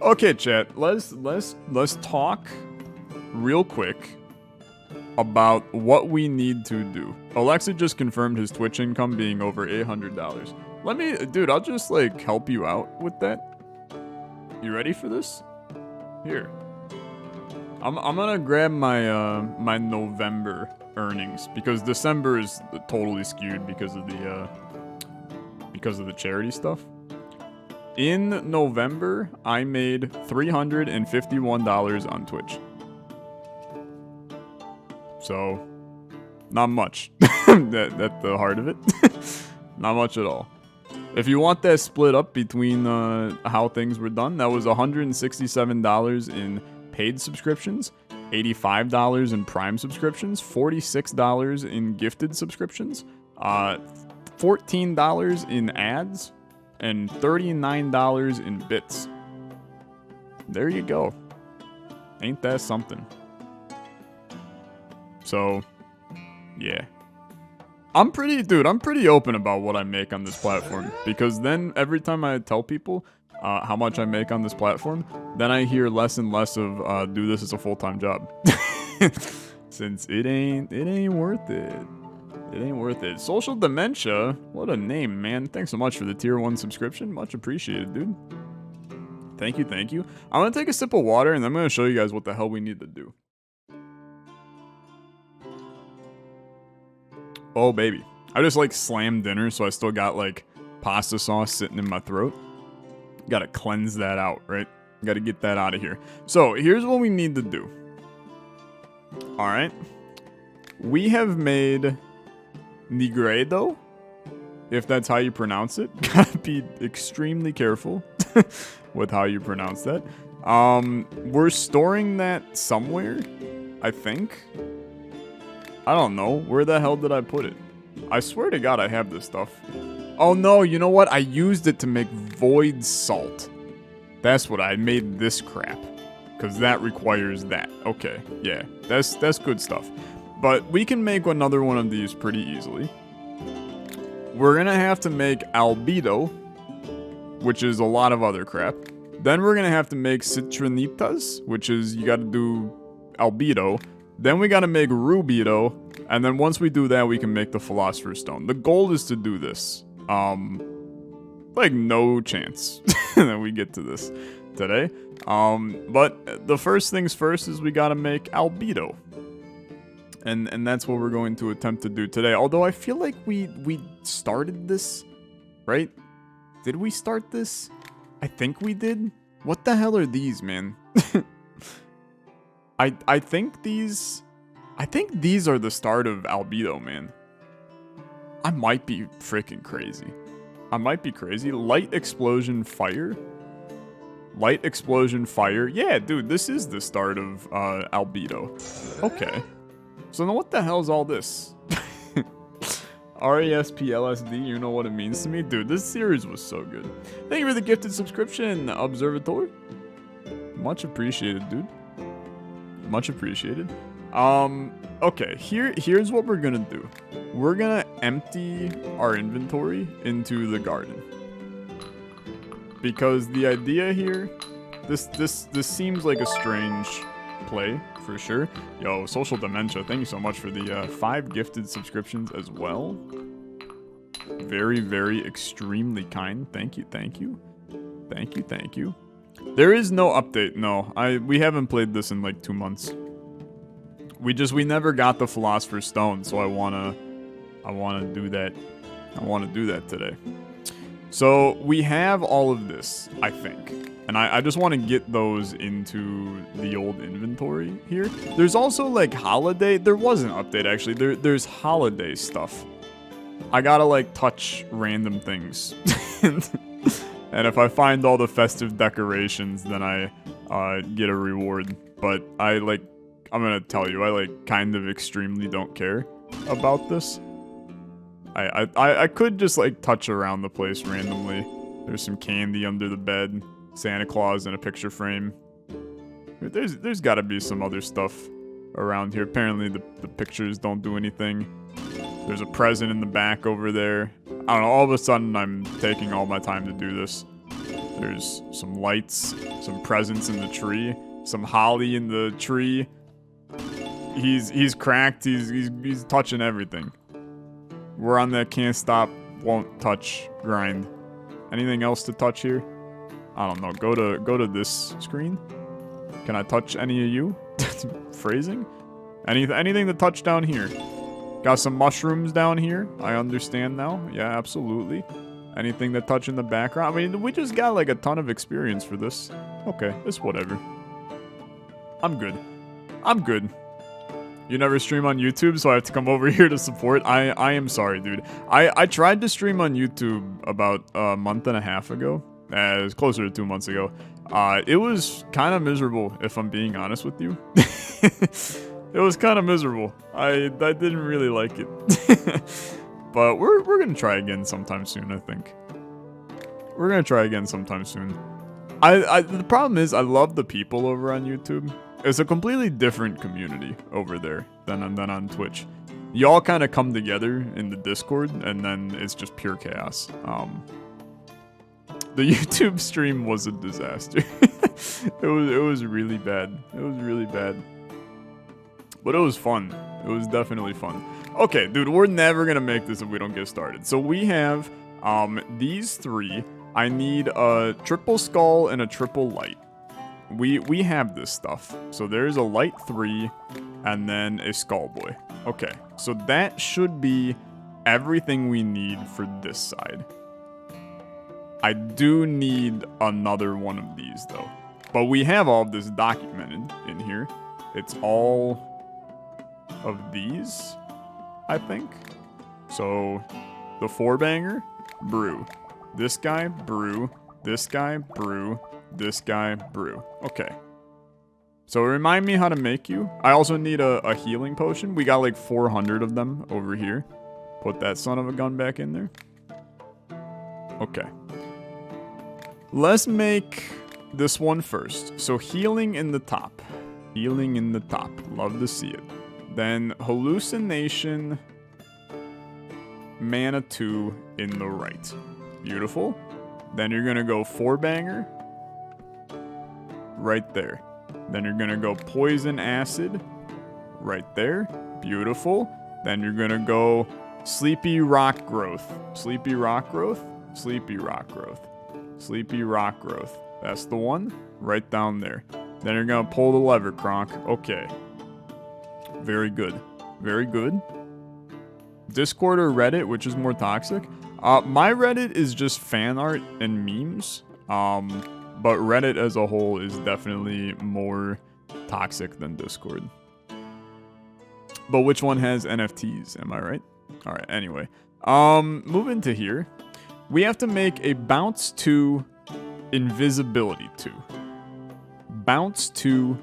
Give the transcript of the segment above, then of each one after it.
Okay, chat. Let's talk real quick about what we need to do. Olexa just confirmed his Twitch income being over $800. Let me, dude, I'll just like help you out with that. You ready for this? Here. I'm gonna grab my my November earnings because December is totally skewed because of the charity stuff. In November, I made $351 on Twitch. So, not much. That's the heart of it. Not much at all. If you want that split up between how things were done, that was $167 in paid subscriptions, $85 in Prime subscriptions, $46 in gifted subscriptions, $14 in ads, and $39 in bits. There you go. Ain't that something? So, yeah. I'm pretty open about what I make on this platform, because then every time I tell people how much I make on this platform, then I hear less and less of do this as a full-time job. Since it ain't worth it. It ain't worth it. Social Dementia, what a name, man. Thanks so much for the tier 1 subscription. Much appreciated, dude. Thank you, thank you. I'm gonna take a sip of water and I'm gonna show you guys what the hell we need to do. Oh, baby. I just like slammed dinner, so I still got like pasta sauce sitting in my throat. Gotta cleanse that out, right? Gotta get that out of here. So here's what we need to do. Alright. We have made Nigredo, if that's how you pronounce it. Gotta be extremely careful with how you pronounce that. We're storing that somewhere, I think. I don't know. Where the hell did I put it? I swear to God I have this stuff. Oh no, you know what? I used it to make void salt. That's what I made this crap. Because that requires that. Okay, yeah. That's good stuff. But we can make another one of these pretty easily. We're gonna have to make albedo, which is a lot of other crap. Then we're gonna have to make citrinitas, which is you gotta do albedo. Then we gotta make rubedo, and then once we do that, we can make the Philosopher's Stone. The goal is to do this. Like no chance that we get to this today. But the first things first is we gotta make albedo. And that's what we're going to attempt to do today. Although I feel like we started this, right? Did we start this? I think we did. What the hell are these, man? I think these are the start of albedo, man. I might be freaking crazy. I might be crazy. Light explosion fire. Light explosion fire. Yeah, dude, this is the start of albedo. Okay. So now what the hell is all this? RESPLSD, you know what it means to me? Dude, this series was so good. Thank you for the gifted subscription, Observator. Much appreciated, dude. Much appreciated. Okay, here's what we're gonna do. We're gonna empty our inventory into the garden. Because the idea here, this seems like a strange play, for sure. Yo, Social Dementia, thank you so much for the 5 gifted subscriptions as well. Very, very extremely kind. Thank you, thank you. Thank you, thank you. There is no update, no. We haven't played this in like 2 months. We never got the Philosopher's Stone, so I wanna do that. I wanna do that today. So we have all of this, I think. And I just want to get those into the old inventory here. There's also like holiday. There was an update actually. There's holiday stuff. I gotta like touch random things. And if I find all the festive decorations, then I get a reward. But I'm gonna tell you, I like kind of extremely don't care about this. I could just like touch around the place randomly. There's some candy under the bed. Santa Claus in a picture frame. There's got to be some other stuff around here. Apparently the pictures don't do anything. There's a present in the back over there. I don't know, all of a sudden I'm taking all my time to do this. There's some lights, some presents in the tree, some holly in the tree. He's cracked. He's touching everything. We're on that can't stop, won't touch grind. Anything else to touch here? I don't know. Go to this screen. Can I touch any of you? Phrasing? Anything to touch down here? Got some mushrooms down here. I understand now. Yeah, absolutely. Anything to touch in the background? I mean, we just got like a ton of experience for this. Okay, it's whatever. I'm good. I'm good. You never stream on YouTube, so I have to come over here to support. I am sorry, dude. I tried to stream on YouTube about a month and a half ago. It was closer to 2 months ago. It was kind of miserable, if I'm being honest with you. It was kind of miserable. I didn't really like it. But we're gonna try again sometime soon, I think. We're gonna try again sometime soon. The problem is I love the people over on YouTube. It's a completely different community over there than on Twitch. Y'all kind of come together in the Discord, and then it's just pure chaos. The YouTube stream was a disaster. It was really bad. It was really bad. But it was fun. It was definitely fun. Okay, dude, we're never gonna make this if we don't get started. So we have these three. I need a triple skull and a triple light. We have this stuff. So there's a light 3 and then a skull boy. Okay, so that should be everything we need for this side. I do need another one of these though. But we have all of this documented in here. It's all of these, I think. So the 4-banger, brew. This guy, brew. This guy, brew. This guy, brew. Okay. So remind me how to make you. I also need a healing potion. We got like 400 of them over here. Put that son of a gun back in there. Okay. Let's make this one first. So healing in the top. Healing in the top. Love to see it. Then hallucination. Mana 2 in the right. Beautiful. Then you're going to go 4-banger. Right there. Then you're going to go poison acid. Right there. Beautiful. Then you're going to go sleepy rock growth. Sleepy rock growth. Sleepy rock growth. Sleepy rock growth. That's the one. Right down there. Then you're going to pull the lever, Kronk. Okay. Very good. Very good. Discord or Reddit, which is more toxic? My Reddit is just fan art and memes. But Reddit as a whole is definitely more toxic than Discord. But which one has NFTs? Am I right? All right. Anyway, moving to here, we have to make a bounce 2, invisibility 2. Bounce 2,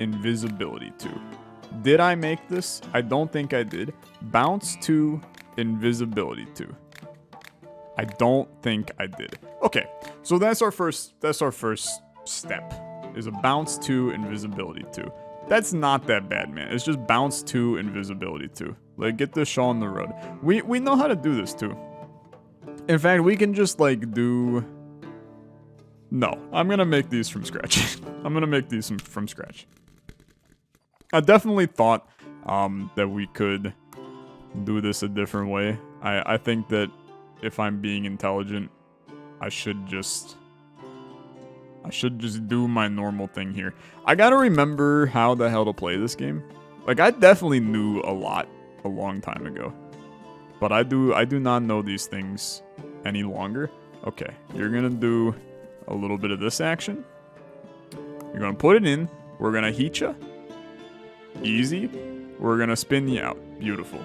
invisibility 2. Did I make this? I don't think I did. Bounce 2, invisibility 2. I don't think I did. Okay, so that's our first step. Is a bounce 2, invisibility 2. That's not that bad, man. It's just bounce 2, invisibility 2. Like, get this show on the road. We know how to do this too. In fact, we can just like do. No, I'm gonna make these from scratch. I'm gonna make these from scratch. I definitely thought that we could do this a different way. I think that if I'm being intelligent, I should just do my normal thing here. I gotta remember how the hell to play this game. Like, I definitely knew a lot a long time ago, but I do not know these things any longer. Okay, you're gonna do a little bit of this action. You're gonna put it in. We're gonna heat you. Easy. We're gonna spin you out. Beautiful.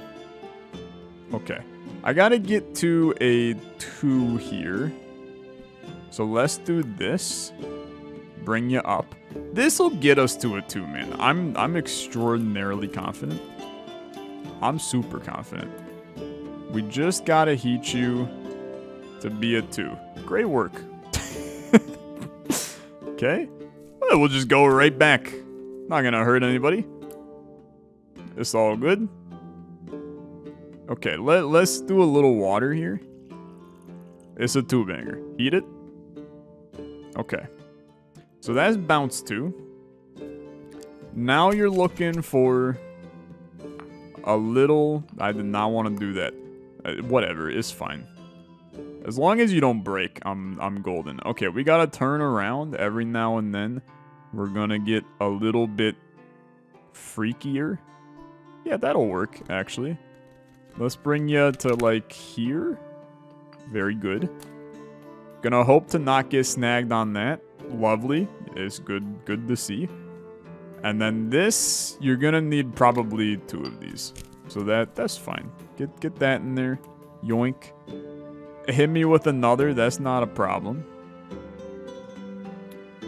Okay. I gotta get to a 2 here. So let's do this. Bring you up. This'll get us to a 2, man. I'm extraordinarily confident. I'm super confident. We just gotta heat you to be a 2. Great work. Okay. Well, we'll just go right back. Not gonna hurt anybody. It's all good. Okay, let's do a little water here. It's a 2-banger. Heat it. Okay. So that's bounce 2. Now you're looking for a little... I did not want to do that. Whatever, it's fine. As long as you don't break, I'm golden. Okay, we gotta turn around every now and then. We're gonna get a little bit freakier. Yeah, that'll work, actually. Let's bring you to, like, here. Very good. Gonna hope to not get snagged on that. Lovely. It's good to see. And then this, you're gonna need probably 2 of these. So that's fine. Get that in there. Yoink. Hit me with another, that's not a problem.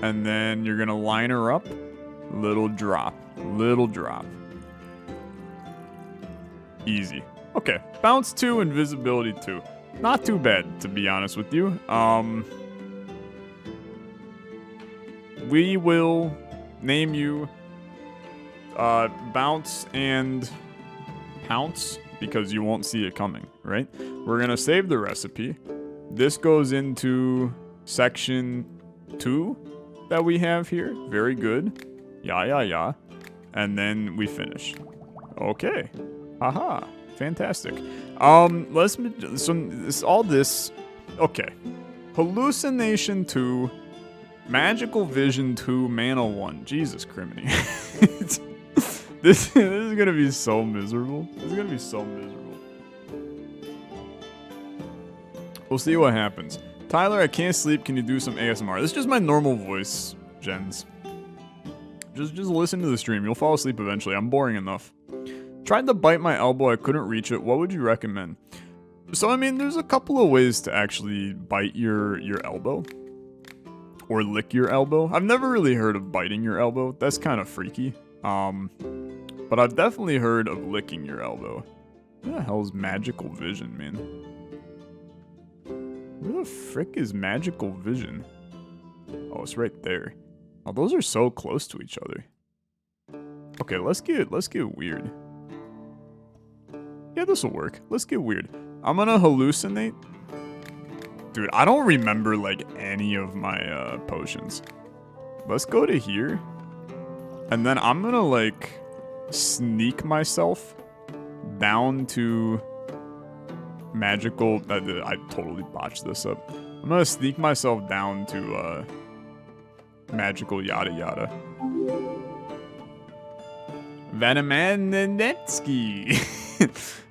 And then you're gonna line her up. Little drop. Little drop. Easy. Okay, bounce 2, invisibility 2. Not too bad, to be honest with you. We will name you Bounce and Pounce, because you won't see it coming, right? We're gonna save the recipe. This goes into section 2 that we have here. Very good. Yeah. And then we finish. Okay. Haha. Fantastic. All this. Okay. Hallucination 2, magical vision 2, mana 1. Jesus criminy. This is gonna be so miserable. This is gonna be so miserable. We'll see what happens. Tyler, I can't sleep. Can you do some ASMR? This is just my normal voice, gens. Just listen to the stream. You'll fall asleep eventually. I'm boring enough. Tried to bite my elbow. I couldn't reach it. What would you recommend? So, I mean, there's a couple of ways to actually bite your elbow. Or lick your elbow. I've never really heard of biting your elbow. That's kind of freaky. But I've definitely heard of licking your elbow. Where the hell is magical vision, man? Where the frick is magical vision? Oh, it's right there. Oh, those are so close to each other. Okay, let's get weird. Yeah, this will work. Let's get weird. I'm gonna hallucinate. Dude, I don't remember, like, any of my potions. Let's go to here. And then I'm gonna, like, sneak myself down to magical... I totally botched this up. I'm gonna sneak myself down to magical yada yada. Vanamanetsky.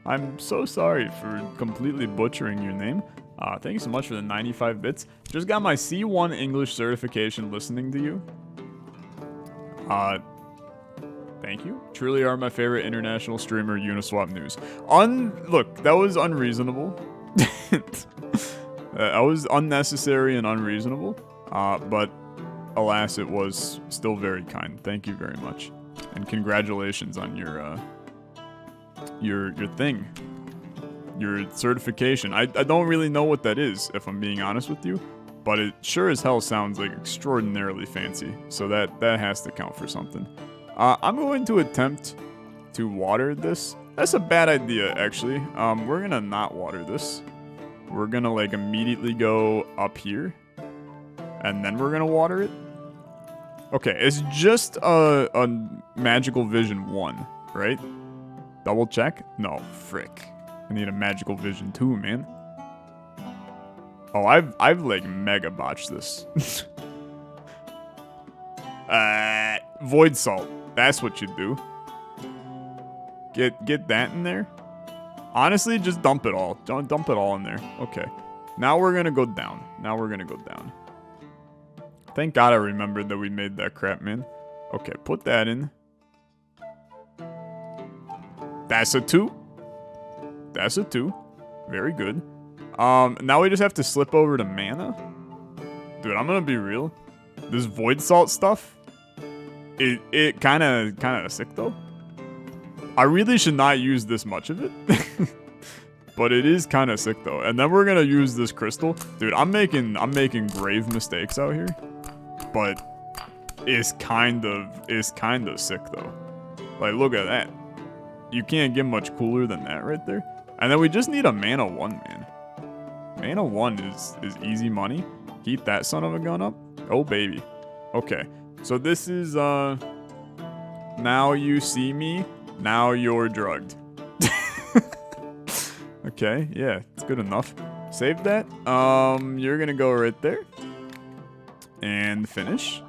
I'm so sorry for completely butchering your name. Thank you so much for the 95 bits. Just got my C1 English certification listening to you. Thank you. Truly are my favorite international streamer, Uniswap News. Look, that was unreasonable. That was unnecessary and unreasonable. But alas, it was still very kind. Thank you very much. And congratulations on your thing. Your certification. I don't really know what that is, if I'm being honest with you. But it sure as hell sounds like extraordinarily fancy. So that has to count for something. I'm going to attempt to water this. That's a bad idea, actually. We're gonna not water this. We're gonna, like, immediately go up here. And then we're gonna water it. Okay, it's just a magical vision 1, right? Double check? No, frick. I need a magical vision 2, man. Oh, I've like mega botched this. Void salt. That's what you do. Get that in there. Honestly, just dump it all. Don't dump it all in there. Okay. Now we're gonna go down. Thank God I remembered that we made that crap, man. Okay, put that in. That's a 2. That's a 2. Very good. Now we just have to slip over to mana. Dude, I'm gonna be real. This void salt stuff, it kind of sick though. I really should not use this much of it. But it is kind of sick though. And then we're gonna use this crystal. Dude, I'm making grave mistakes out here. But it's kind of sick though. Like, look at that. You can't get much cooler than that right there. And then we just need a mana 1, man. Mana 1 is easy money. Heat that son of a gun up. Oh, baby. Okay. So this is, now you see me, now you're drugged. Okay, yeah, it's good enough. Save that. You're gonna go right there. And finish.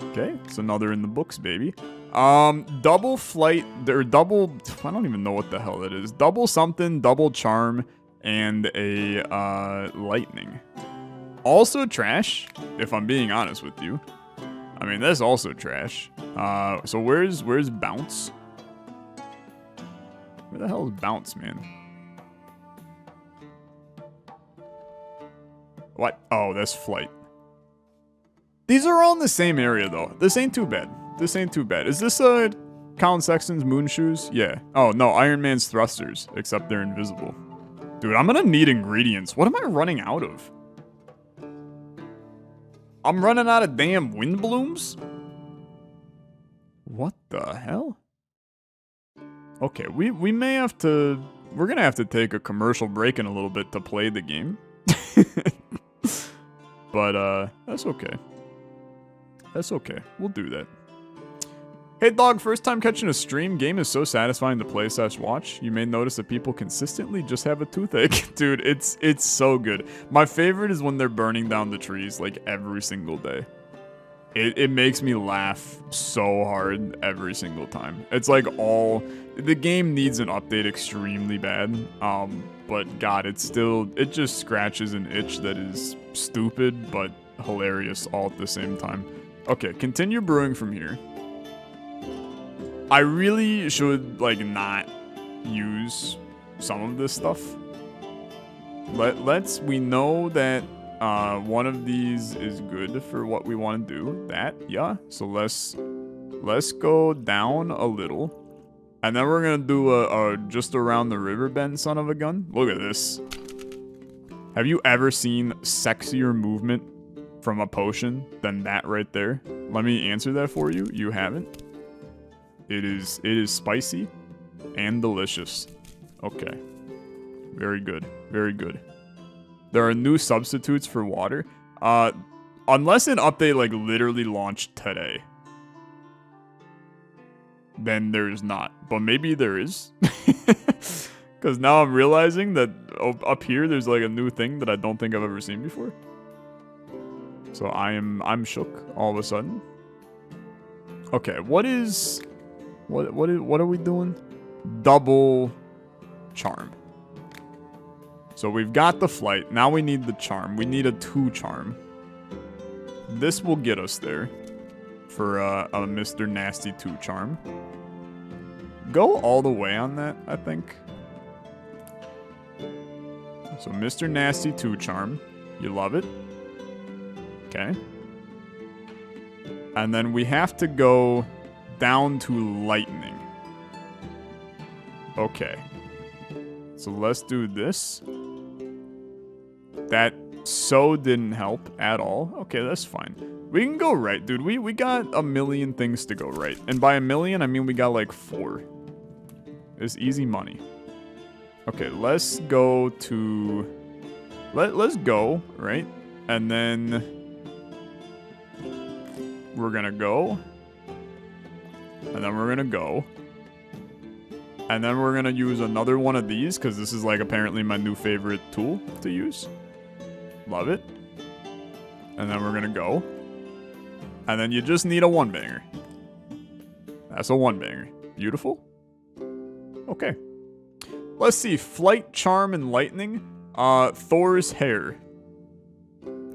Okay, it's another in the books, baby. Double flight, or double, I don't even know what the hell that is. Double something, double charm, and a, lightning. Also trash, if I'm being honest with you. I mean, that's also trash. So where's bounce? Where the hell is bounce, man? What? Oh, that's flight. These are all in the same area, though. This ain't too bad. This ain't too bad. Is this, Colin Sexton's moon shoes? Yeah. Oh, no, Iron Man's thrusters, except they're invisible. Dude, I'm gonna need ingredients. What am I running out of? I'm running out of damn wind blooms? What the hell? Okay, we may have to... We're gonna have to take a commercial break in a little bit to play the game. But, that's okay. That's okay. We'll do that. Hey dog, first time catching a stream. Game is so satisfying to play / watch. You may notice that people consistently just have a toothache. Dude, it's so good. My favorite is when they're burning down the trees like every single day. It makes me laugh so hard every single time. It's like the game needs an update extremely bad. But God, it just scratches an itch that is stupid but hilarious all at the same time. Okay, continue brewing from here. I really should, like, not use some of this stuff. We know that one of these is good for what we want to do. That, yeah. So let's go down a little. And then we're gonna do a just around the river bend son of a gun. Look at this. Have you ever seen sexier movement from a potion than that right there? Let me answer that for you. You haven't. It is spicy and delicious. Okay. Very good. Very good. There are new substitutes for water. Unless an update like literally launched today. Then there's not. But maybe there is. Because now I'm realizing that up here there's like a new thing that I don't think I've ever seen before. So I'm shook all of a sudden. Okay, what are we doing? Double charm. So we've got the flight. Now we need the charm. We need a 2 charm. This will get us there for a Mr. Nasty 2 charm. Go all the way on that, I think. So Mr. Nasty 2 charm. You love it. Okay. And then we have to go down to lightning. Okay. So let's do this. That so didn't help at all. Okay, that's fine. We can go right, dude. We got a million things to go right. And by a million, I mean we got like 4. It's easy money. Okay, let's go to... Let's go, right? And then... We're gonna go. And then we're gonna go. And then we're gonna use another one of these, because this is like apparently my new favorite tool to use. Love it. And then we're gonna go. And then you just need a 1-banger. That's a 1-banger. Beautiful. Okay. Let's see. Flight, charm, and lightning. Thor's hair.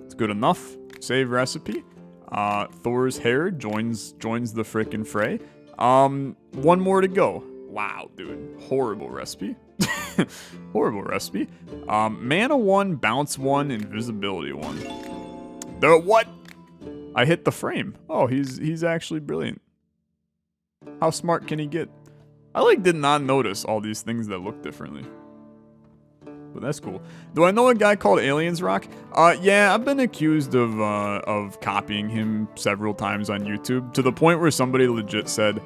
It's good enough. Save recipe. Thor's hair joins the frickin' fray. One more to go. Wow, dude. Horrible recipe. Horrible recipe. Mana 1, bounce 1, invisibility 1. The what? I hit the frame. Oh, he's actually brilliant. How smart can he get? I did not notice all these things that look differently. But that's cool. Do I know a guy called Aliens Rock? Yeah, I've been accused of copying him several times on YouTube, to the point where somebody legit said,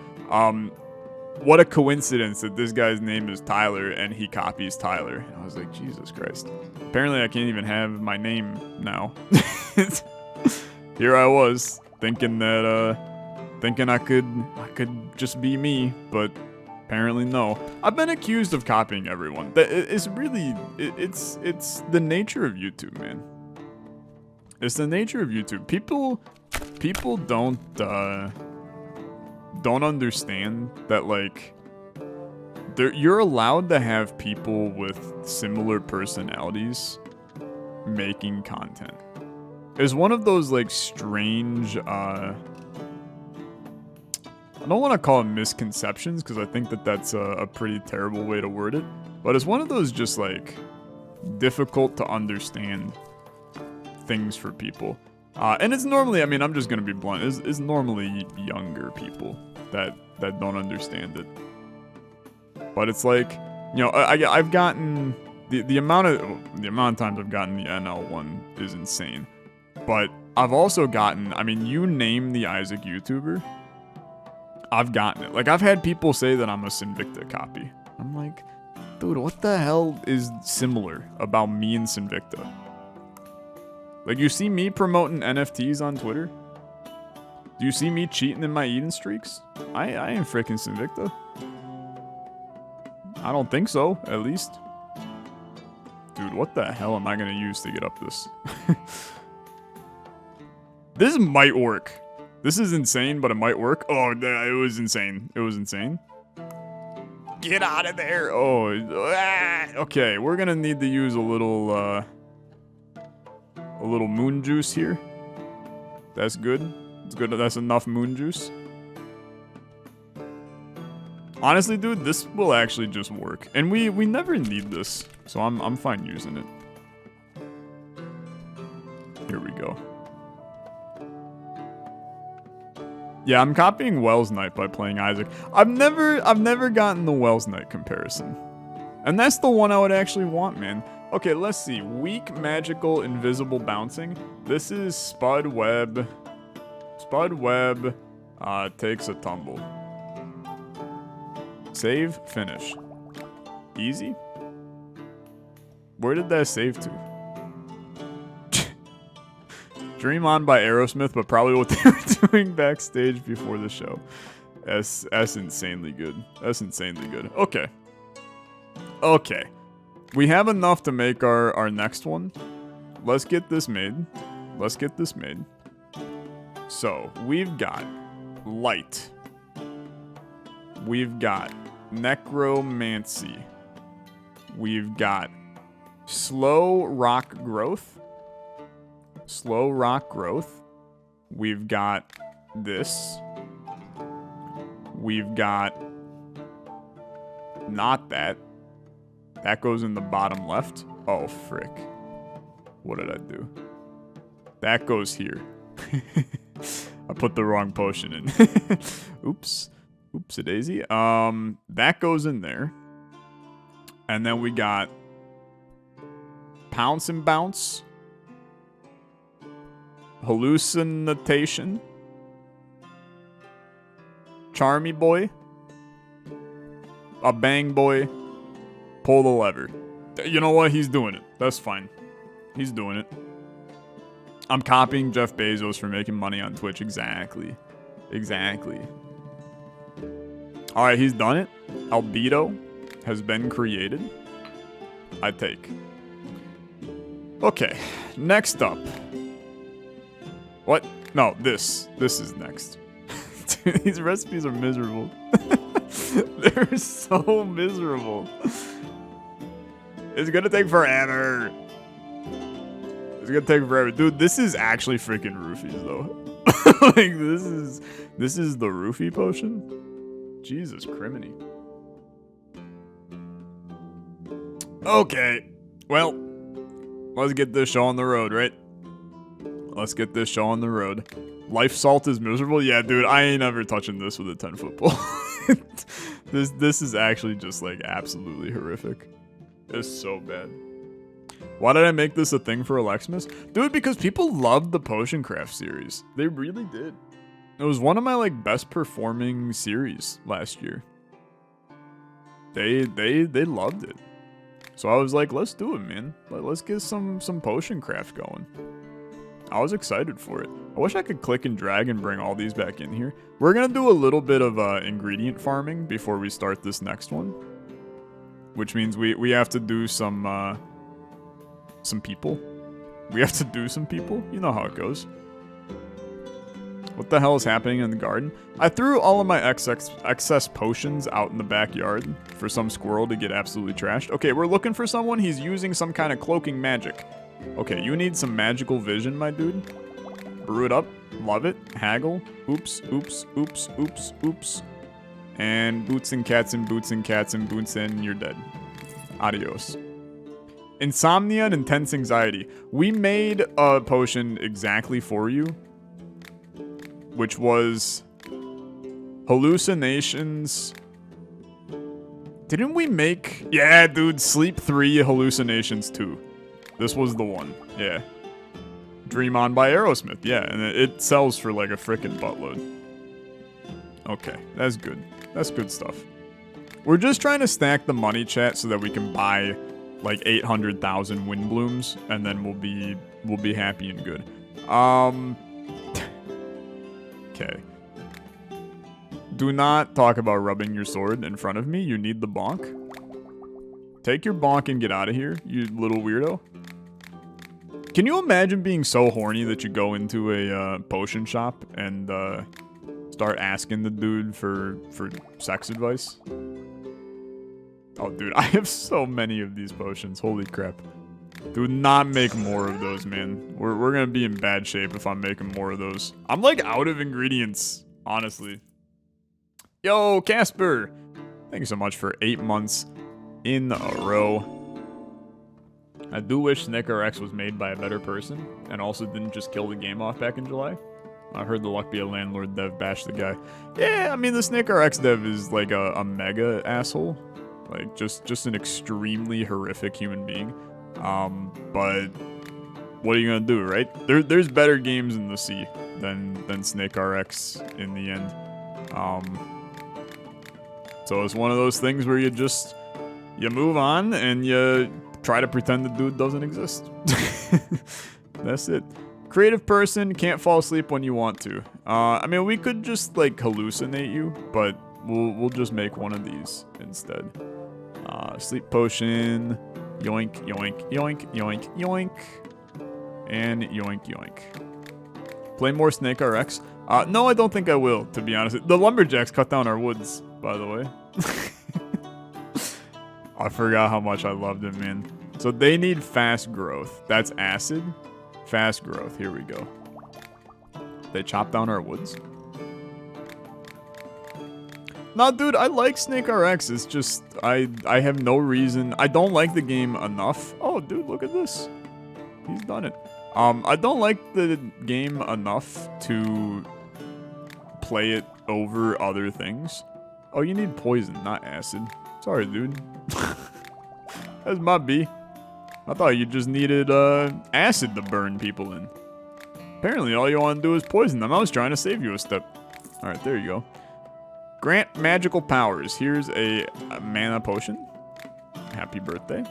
what a coincidence that this guy's name is Tyler and he copies Tyler. And I was like, Jesus Christ. Apparently I can't even have my name now. here I was thinking that thinking I could just be me, but apparently no. I've been accused of copying everyone. It's really it's the nature of YouTube, man. It's the nature of YouTube. People don't understand that, like, you're allowed to have people with similar personalities making content. It's one of those, like, strange, I don't want to call it misconceptions, because I think that that's a pretty terrible way to word it, but it's one of those just, like, difficult to understand things for people. And it's normally, I mean, I'm just going to be blunt, it's normally younger people that don't understand it. But it's like, you know, I've gotten, the amount of times I've gotten the NL one is insane. But I've also gotten, I mean, you name the Isaac YouTuber, I've gotten it. Like, I've had people say that I'm a Sinvicta copy. I'm like, dude, what the hell is similar about me and Sinvicta? Like, you see me promoting NFTs on Twitter? Do you see me cheating in my eating streaks? I ain't freaking Sinvicta. I don't think so, at least. Dude, what the hell am I gonna use to get up this? This might work. This is insane, but it might work. Oh, it was insane. It was insane. Get out of there. Oh, okay. We're gonna need to use a little moon juice here. That's good. It's good. That's enough moon juice. Honestly, dude, this will actually just work. And we never need this, so I'm fine using it. Here we go. Yeah, I'm copying Wells Knight by playing Isaac. I've never gotten the Wells Knight comparison. And that's the one I would actually want, man. Okay, let's see. Weak, magical, invisible bouncing. This is Spud Web. Spud Web takes a tumble. Save, finish. Easy? Where did that save to? Dream On by Aerosmith, but probably what they were doing backstage before the show. That's insanely good. That's insanely good. Okay. Okay. We have enough to make our next one. Let's get this made. Let's get this made. So, we've got light. We've got necromancy. We've got slow rock growth. Slow rock growth. We've got this. We've got not that. That goes in the bottom left. Oh, frick. What did I do? That goes here. I put the wrong potion in. Oops. Oopsie-daisy. That goes in there. And then we got Pounce and Bounce. Hallucination. Charmy Boy. A Bang Boy. Pull the lever. You know what? He's doing it. That's fine. He's doing it. I'm copying Jeff Bezos for making money on Twitch. Exactly. Exactly. Alright, he's done it. Albedo has been created. I take. Okay. Next up. What? No, this. This is next. Dude, these recipes are miserable. They're so miserable. It's gonna take forever. It's gonna take forever. Dude, this is actually freaking roofies, though. Like, this is the roofie potion? Jesus criminy. Okay. Well, let's get this show on the road, right? Let's get this show on the road. Life salt is miserable? Yeah, dude, I ain't ever touching this with a 10-foot pole. This is actually just, like, absolutely horrific. It's so bad. Why did I make this a thing for Alchemist? Dude, because people loved the PotionCraft series. They really did. It was one of my, like, best performing series last year. They loved it. So I was like, let's do it, man. Let's get some PotionCraft going. I was excited for it. I wish I could click and drag and bring all these back in here. We're gonna do a little bit of ingredient farming before we start this next one, which means we have to do some people. We have to do some people. You know how it goes. What the hell is happening in the garden? I threw all of my excess potions out in the backyard for some squirrel to get absolutely trashed. Okay, we're looking for someone. He's using some kind of cloaking magic. Okay, you need some magical vision, my dude. Brew it up. Love it. Haggle. Oops, oops, oops, oops, oops. And boots and cats and boots and cats and boots and you're dead. Adios. Insomnia and intense anxiety. We made a potion exactly for you, which was hallucinations. Didn't we make... Yeah, dude, Sleep 3, Hallucinations 2. This was the one. Yeah. Dream On by Aerosmith. Yeah, and it sells for like a frickin' buttload. Okay, that's good. That's good stuff. We're just trying to stack the money, chat, so that we can buy like 800,000 wind blooms, and then we'll be happy and good. Okay. Do not talk about rubbing your sword in front of me. You need the bonk. Take your bonk and get out of here, you little weirdo. Can you imagine being so horny that you go into a potion shop and start asking the dude for sex advice? Oh, dude, I have so many of these potions. Holy crap. Do not make more of those, man. We're gonna be in bad shape if I'm making more of those. I'm like out of ingredients, honestly. Yo, Casper! Thank you so much for 8 months in a row. I do wish SnickRx was made by a better person and also didn't just kill the game off back in July. I heard the Luck Be a Landlord dev bash the guy. Yeah, I mean, the SnickRx dev is like a mega asshole. Like, just an extremely horrific human being. But what are you gonna do, right? There's better games in the sea than SnickRx in the end. So it's one of those things where you move on and you try to pretend the dude doesn't exist. That's it. Creative person, can't fall asleep when you want to. I mean, we could just like hallucinate you, but we'll just make one of these instead. Sleep potion, yoink, yoink, yoink, yoink, yoink, and yoink, yoink. Play more SnakeRx? No, I don't think I will, to be honest. The lumberjacks cut down our woods, by the way. I forgot how much I loved it, man. So they need fast growth. That's acid. Fast growth. Here we go. They chop down our woods. Nah, dude, I like SnakeRx. It's just, I have no reason. I don't like the game enough. Oh, dude, look at this. He's done it. I don't like the game enough to play it over other things. Oh, you need poison, not acid. Sorry, dude. That's my B. I thought you just needed acid to burn people in. Apparently, all you want to do is poison them. I was trying to save you a step. All right, there you go. Grant magical powers. Here's a mana potion. Happy birthday.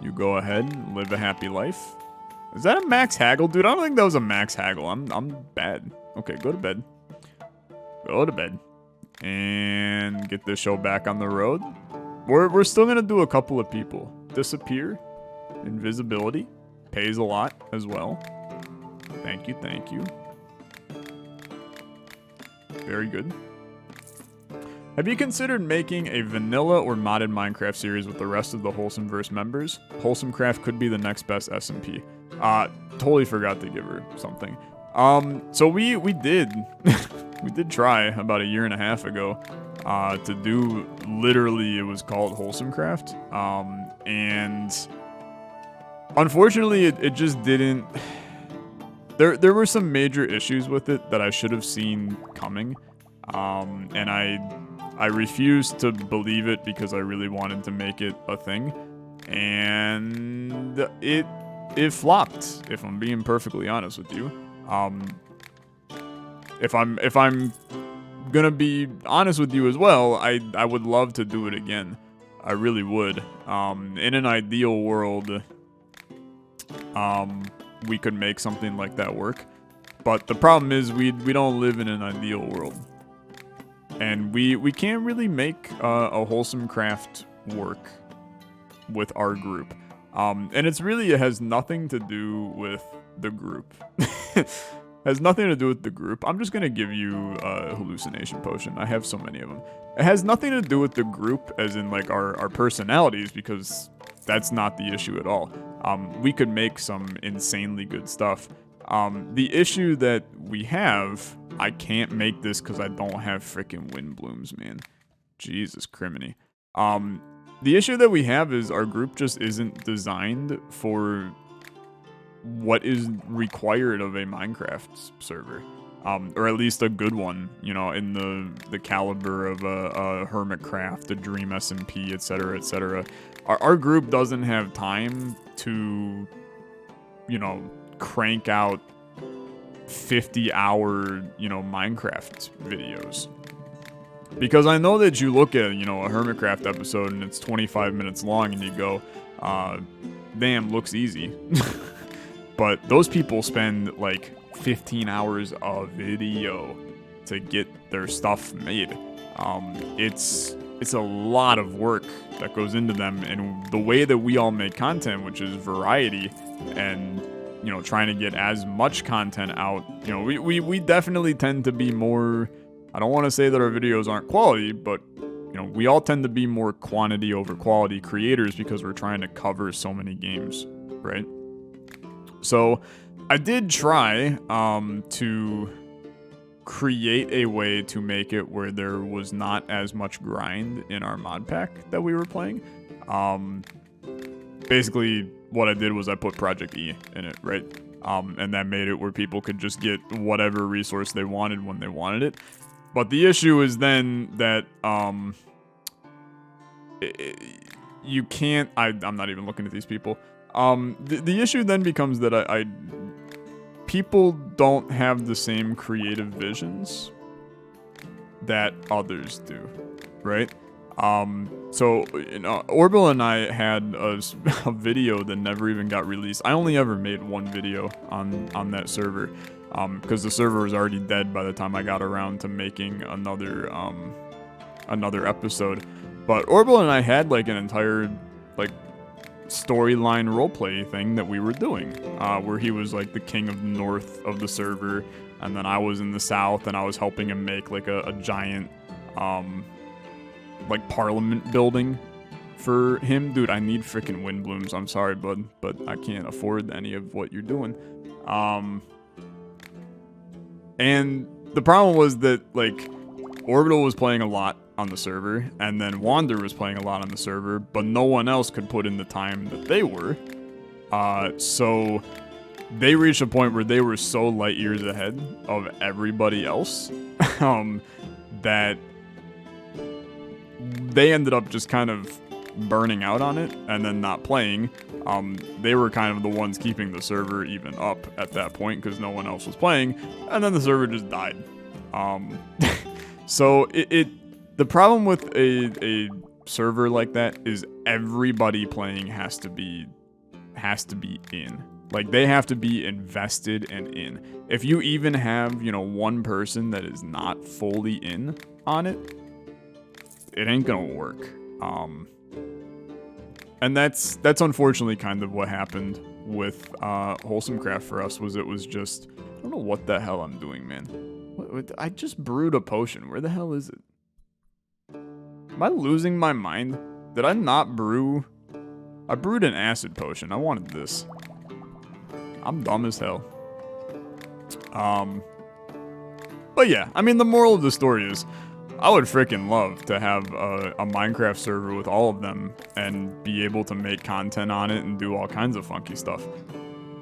You go ahead and live a happy life. Is that a max haggle? Dude, I don't think that was a max haggle. I'm bad. Okay, go to bed. Go to bed. And get this show back on the road. We're still going to do a couple of people. Disappear. Invisibility. Pays a lot as well. Thank you, thank you. Very good. Have you considered making a vanilla or modded Minecraft series with the rest of the WholesomeVerse members? WholesomeCraft could be the next best SMP. Totally forgot to give her something. So we did, we did try about 1.5 years ago, to do, literally it was called WholesomeCraft. And unfortunately it just didn't, there were some major issues with it that I should have seen coming. And I refused to believe it because I really wanted to make it a thing. And it flopped, if I'm being perfectly honest with you. If I'm gonna be honest with you as well, I would love to do it again. I really would. In an ideal world, we could make something like that work. But the problem is we don't live in an ideal world. And we can't really make a wholesome craft work with our group. And it has nothing to do with the group. Has nothing to do with the group. I'm just gonna give you a hallucination potion. I have so many of them. It has nothing to do with the group, as in like our personalities, because that's not the issue at all. We could make some insanely good stuff. The issue that we have, I can't make this because I don't have freaking wind blooms, man. Jesus criminy. The issue that we have is our group just isn't designed for what is required of a Minecraft server. Or at least a good one, you know, in the caliber of a Hermitcraft, a Dream SMP, etc., etc. Our group doesn't have time to, you know, crank out 50-hour, you know, Minecraft videos. Because I know that you look at, you know, a Hermitcraft episode and it's 25 minutes long and you go, damn, looks easy. But those people spend like 15 hours of video to get their stuff made. It's a lot of work that goes into them, and the way that we all make content, which is variety and, you know, trying to get as much content out, you know, we definitely tend to be more, I don't want to say that our videos aren't quality, but, you know, we all tend to be more quantity over quality creators because we're trying to cover so many games, right? So I did try to create a way to make it where there was not as much grind in our mod pack that we were playing. Basically, what I did was I put Project E in it, right? And that made it where people could just get whatever resource they wanted when they wanted it. But the issue is then that you can't... I'm not even looking at these people. The issue then becomes that people don't have the same creative visions that others do, right? So, you know, Orbital and I had a video that never even got released. I only ever made one video on that server, because the server was already dead by the time I got around to making another episode. But Orbital and I had like an entire like storyline roleplay thing that we were doing, where he was like the king of the north of the server, and then I was in the south, and I was helping him make like a giant like parliament building for him. Dude, I need freaking wind blooms. I'm sorry, bud, but I can't afford any of what you're doing. And the problem was that like Orbital was playing a lot on the server, and then Wander was playing a lot on the server, but no one else could put in the time that they were. So they reached a point where they were so light years ahead of everybody else that they ended up just kind of burning out on it and then not playing. They were kind of the ones keeping the server even up at that point because no one else was playing, and then the server just died. So the problem with a server like that is everybody playing has to be in. Like, they have to be invested and in. If you even have, you know, one person that is not fully in on it, it ain't gonna work. And that's unfortunately kind of what happened with Wholesome Craft for us. It was just, I don't know what the hell I'm doing, man. I just brewed a potion. Where the hell is it? Am I losing my mind? Did I not brew? I brewed an acid potion. I wanted this. I'm dumb as hell. But yeah, I mean, the moral of the story is, I would freaking love to have a Minecraft server with all of them and be able to make content on it and do all kinds of funky stuff.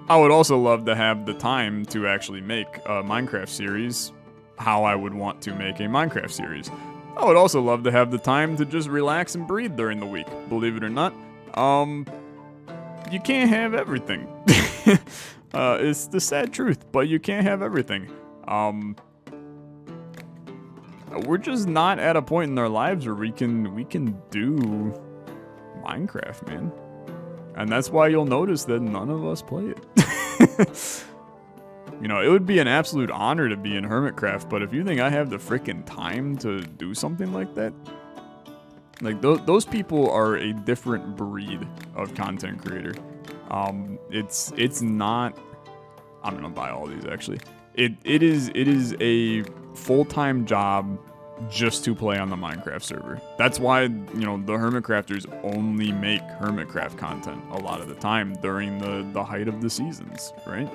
I would also love to have the time to actually make a Minecraft series how I would want to make a Minecraft series. I would also love to have the time to just relax and breathe during the week. Believe it or not, you can't have everything. It's the sad truth, but you can't have everything. We're just not at a point in our lives where we can do Minecraft, man. And that's why you'll notice that none of us play it. You know, it would be an absolute honor to be in Hermitcraft, but if you think I have the frickin' time to do something like that, like those people are a different breed of content creator. It's not. I'm gonna buy all these actually. It is a full-time job just to play on the Minecraft server. That's why, you know, the Hermitcrafters only make Hermitcraft content a lot of the time during the height of the seasons, right?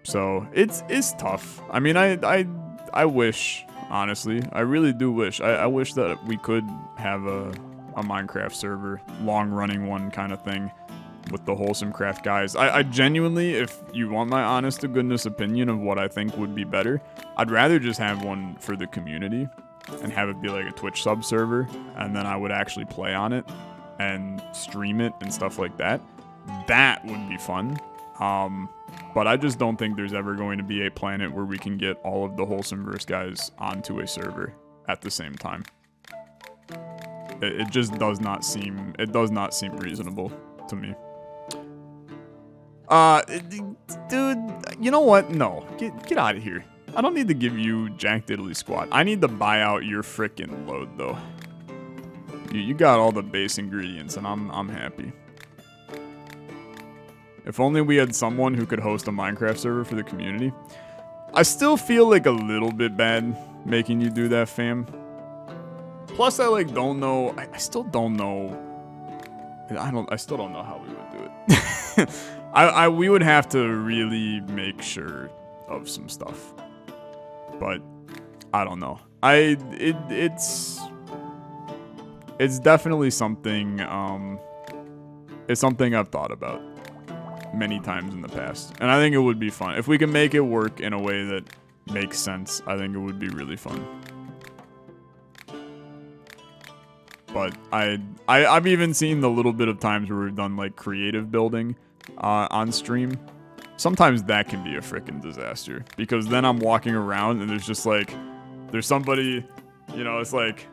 So it's tough. I mean, I wish, honestly, I really do wish. I wish that we could have a Minecraft server, long-running one kind of thing, with the Wholesome Craft guys. I genuinely, if you want my honest to goodness opinion of what I think would be better, I'd rather just have one for the community and have it be like a Twitch sub server, and then I would actually play on it and stream it and stuff like that. That would be fun. But I just don't think there's ever going to be a planet where we can get all of the Wholesomeverse guys onto a server at the same time. It just does not seem reasonable to me. Dude, you know what? No, get out of here. I don't need to give you Jack Diddley Squat. I need to buy out your frickin' load though. You got all the base ingredients, and I'm happy. If only we had someone who could host a Minecraft server for the community. I still feel like a little bit bad making you do that, fam. Plus, I like don't know. I still don't know. I still don't know how we would do it. We would have to really make sure of some stuff. But I don't know. It's definitely something. It's something I've thought about many times in the past, and I think it would be fun if we can make it work in a way that makes sense. I think it would be really fun. But I've even seen the little bit of times where we've done like creative building on stream. Sometimes that can be a freaking disaster, because then I'm walking around and there's just like there's somebody, you know, it's like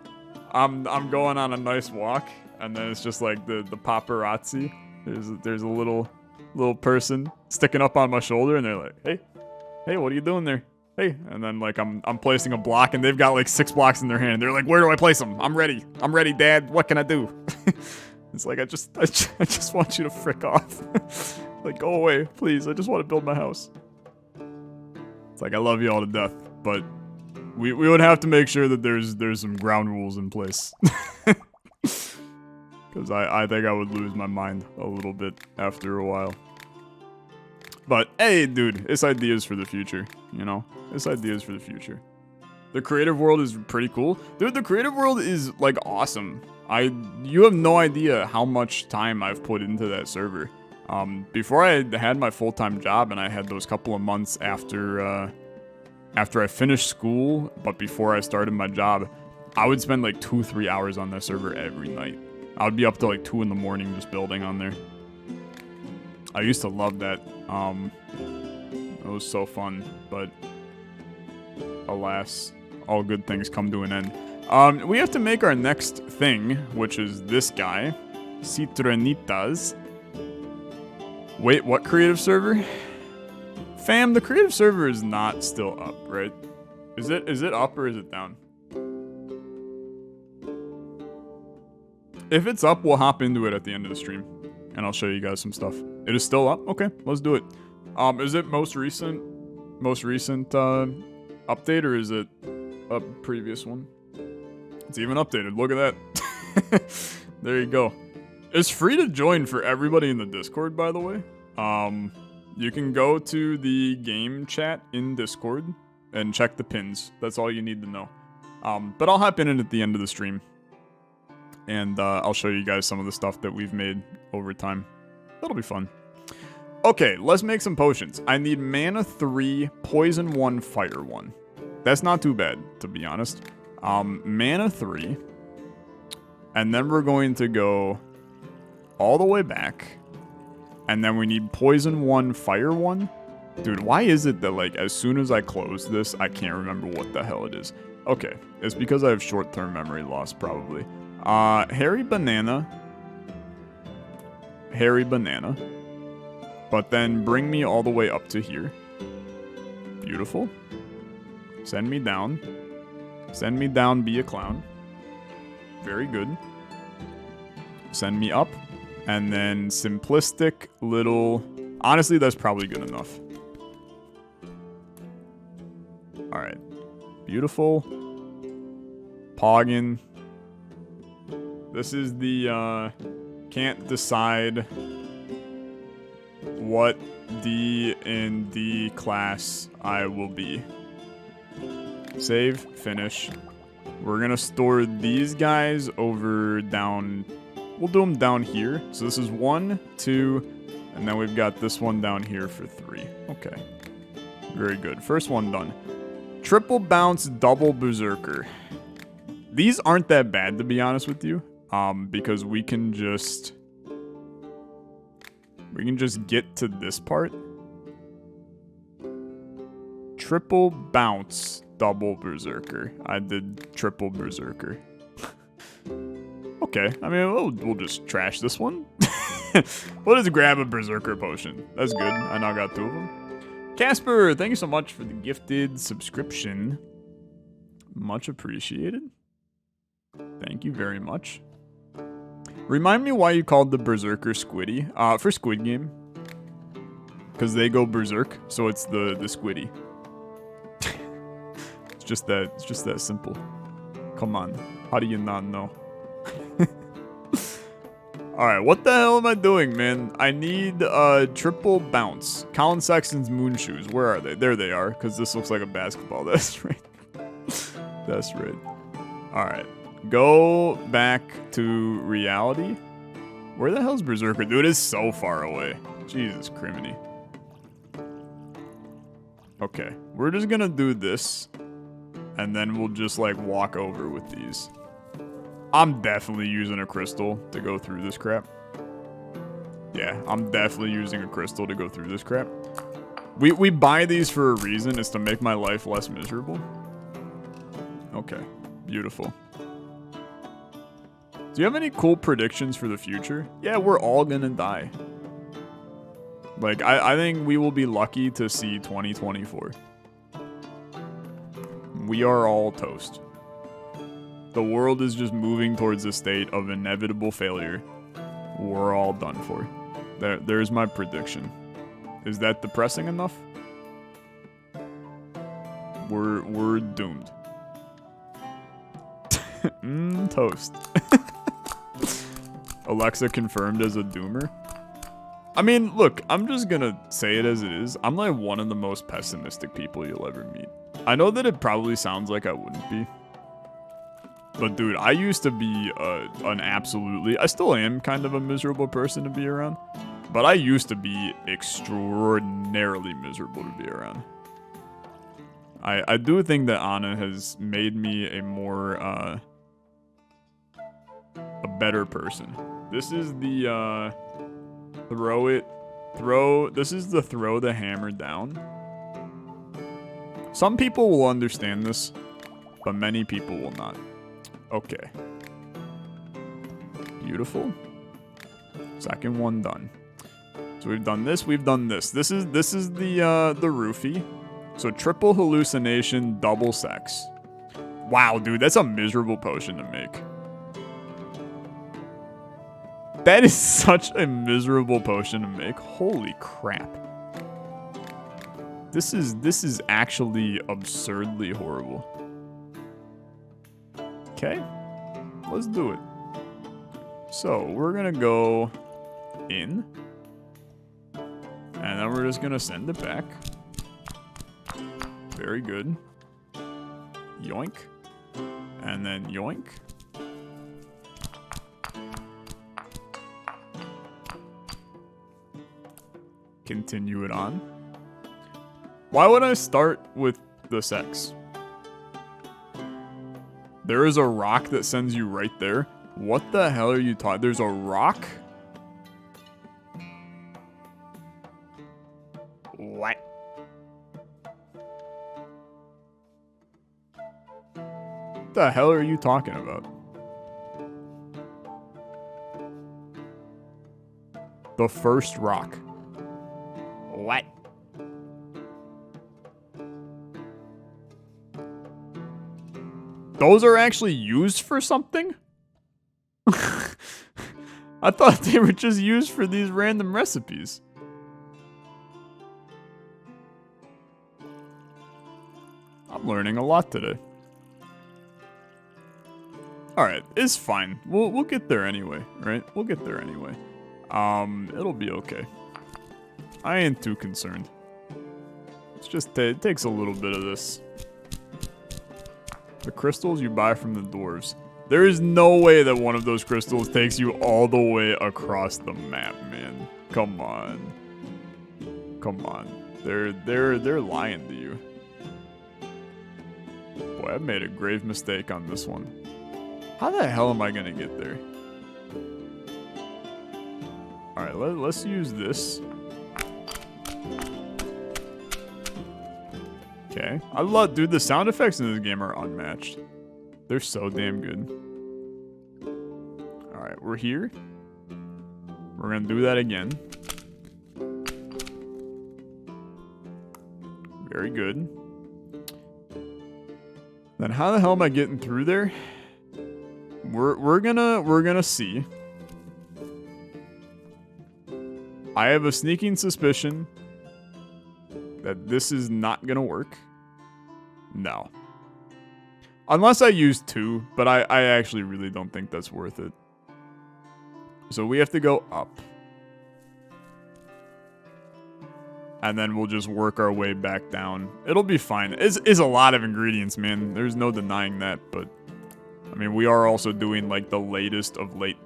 I'm going on a nice walk, and then it's just like the paparazzi. There's a little person sticking up on my shoulder, and they're like, hey, what are you doing there? Hey, and then like I'm placing a block, and they've got like 6 blocks in their hand. They're like, where do I place them? I'm ready, Dad. What can I do? It's like I just want you to frick off. Like, go away, please. I just want to build my house. It's like I love you all to death, but we would have to make sure that there's some ground rules in place. Because I think I would lose my mind a little bit after a while. But, hey, dude, it's ideas for the future, you know? It's ideas for the future. The creative world is pretty cool. Dude, the creative world is, like, awesome. You have no idea how much time I've put into that server. Before I had my full-time job, and I had those couple of months after I finished school, but before I started my job, I would spend, like, 2-3 hours on that server every night. I would be up to like 2 in the morning just building on there. I used to love that. It was so fun, but alas, all good things come to an end. We have to make our next thing, which is this guy, citrinitas. Wait, what creative server? Fam, the creative server is not still up, right? Is it up or is it down? If it's up, we'll hop into it at the end of the stream, and I'll show you guys some stuff. It is still up? Okay, let's do it. Is it most recent update, or is it a previous one? It's even updated. Look at that. There you go. It's free to join for everybody in the Discord, by the way. You can go to the game chat in Discord and check the pins. That's all you need to know. But I'll hop in it at the end of the stream. And I'll show you guys some of the stuff that we've made over time. That'll be fun. Okay, let's make some potions. I need mana 3, poison 1, fire 1. That's not too bad, to be honest. Mana 3. And then we're going to go all the way back. And then we need poison 1, fire 1. Dude, why is it that, like, as soon as I close this, I can't remember what the hell it is? Okay, it's because I have short-term memory loss, probably. Hairy banana. But then bring me all the way up to here. Beautiful. Send me down. Send me down, be a clown. Very good. Send me up. And then simplistic little... Honestly, that's probably good enough. Alright. Beautiful. Poggin. This is the, can't decide what D in D class I will be. Save, finish. We're gonna store these guys over down... We'll do them down here. So this is 1, 2, and then we've got this one down here for 3. Okay. Very good. First one done. Triple bounce, double berserker. These aren't that bad, to be honest with you. Because we can just get to this part. Triple bounce, double berserker. I did triple berserker. Okay, I mean, we'll just trash this one. We'll just grab a berserker potion. That's good. I now got 2 of them. Casper, thank you so much for the gifted subscription. Much appreciated. Thank you very much. Remind me why you called the berserker squiddy. For Squid Game. Because they go berserk, so it's the squiddy. It's just that simple. Come on. How do you not know? Alright, what the hell am I doing, man? I need triple bounce. Colin Sexton's moon shoes. Where are they? There they are, because this looks like a basketball. That's right. That's right. Alright. Go back to reality. Where the hell's Berserker? Dude, it is so far away. Jesus criminy. Okay, we're just gonna do this. And then we'll just like walk over with these. I'm definitely using a crystal to go through this crap. Yeah, I'm definitely using a crystal to go through this crap. We buy these for a reason. It's to make my life less miserable. Okay, beautiful. Do you have any cool predictions for the future? Yeah, we're all gonna die. Like, I think we will be lucky to see 2024. We are all toast. The world is just moving towards a state of inevitable failure. We're all done for. There's my prediction. Is that depressing enough? We're doomed. Toast. Alexa confirmed as a doomer. I mean, look, I'm just gonna say it as it is. I'm like one of the most pessimistic people you'll ever meet. I know that it probably sounds like I wouldn't be. But dude, I used to be an absolutely... I still am kind of a miserable person to be around. But I used to be extraordinarily miserable to be around. I do think that Anna has made me a more... a better person. This is the... This is the throw the hammer down. Some people will understand this, but many people will not. Okay. Beautiful. Second one done. So we've done this, we've done this. This is the roofie. So triple hallucination, double sex. Wow, dude, that's a miserable potion to make. That is such a miserable potion to make. Holy crap. This is actually absurdly horrible. Okay, let's do it. So we're gonna go in, and then we're just gonna send it back. Very good. Yoink, and then yoink. Continue it on. Why would I start with the sex? There is a rock that sends you right there. What the hell are you talking? There's a rock? What? What the hell are you talking about? The first rock. What? Those are actually used for something? I thought they were just used for these random recipes. I'm learning a lot today. Alright, it's fine. We'll get there anyway, right? We'll get there anyway. It'll be okay. I ain't too concerned. It's just, it takes a little bit of this. The crystals you buy from the dwarves. There is no way that one of those crystals takes you all the way across the map, man. Come on. Come on. They're lying to you. Boy, I've made a grave mistake on this one. How the hell am I gonna get there? Alright, let's use this. Okay. I love, dude, the sound effects in this game are unmatched. They're so damn good. Alright, we're here. We're gonna do that again. Very good. Then how the hell am I getting through there? We're gonna see. I have a sneaking suspicion that this is not gonna work. No. Unless I use 2, but I actually really don't think that's worth it. So we have to go up. And then we'll just work our way back down. It'll be fine. It's a lot of ingredients, man. There's no denying that, but I mean, we are also doing like the latest of late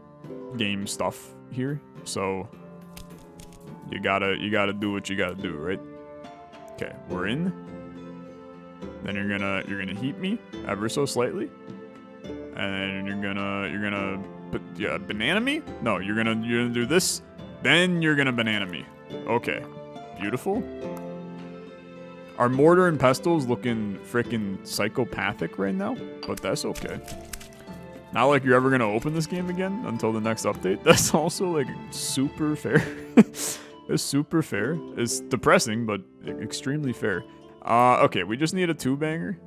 game stuff here. So you gotta do what you gotta do, right? Okay, we're in. Then you're gonna heat me ever so slightly. And you're gonna put banana me? No, you're gonna do this. Then you're gonna banana me. Okay. Beautiful. Our mortar and pestle's looking freaking psychopathic right now, but that's okay. Not like you're ever gonna open this game again until the next update. That's also like super fair. It's super fair. It's depressing, but extremely fair. Okay, we just need a 2-banger.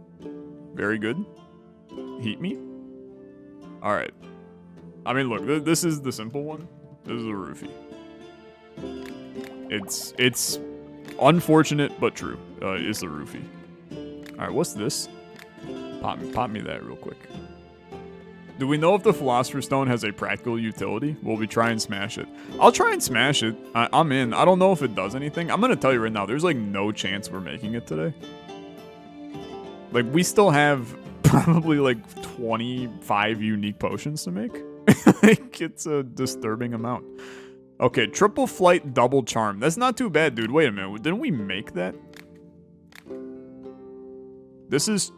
Very good. Heat me. All right. I mean, look, this is the simple one. This is a roofie. It's unfortunate, but true. It's a roofie. All right, what's this? Pop me that real quick. Do we know if the Philosopher's Stone has a practical utility? Will we try and smash it? I'll try and smash it. I'm in. I don't know if it does anything. I'm going to tell you right now, there's like no chance we're making it today. Like, we still have probably like 25 unique potions to make. Like, it's a disturbing amount. Okay, triple flight, double charm. That's not too bad, dude. Wait a minute. Didn't we make that? This is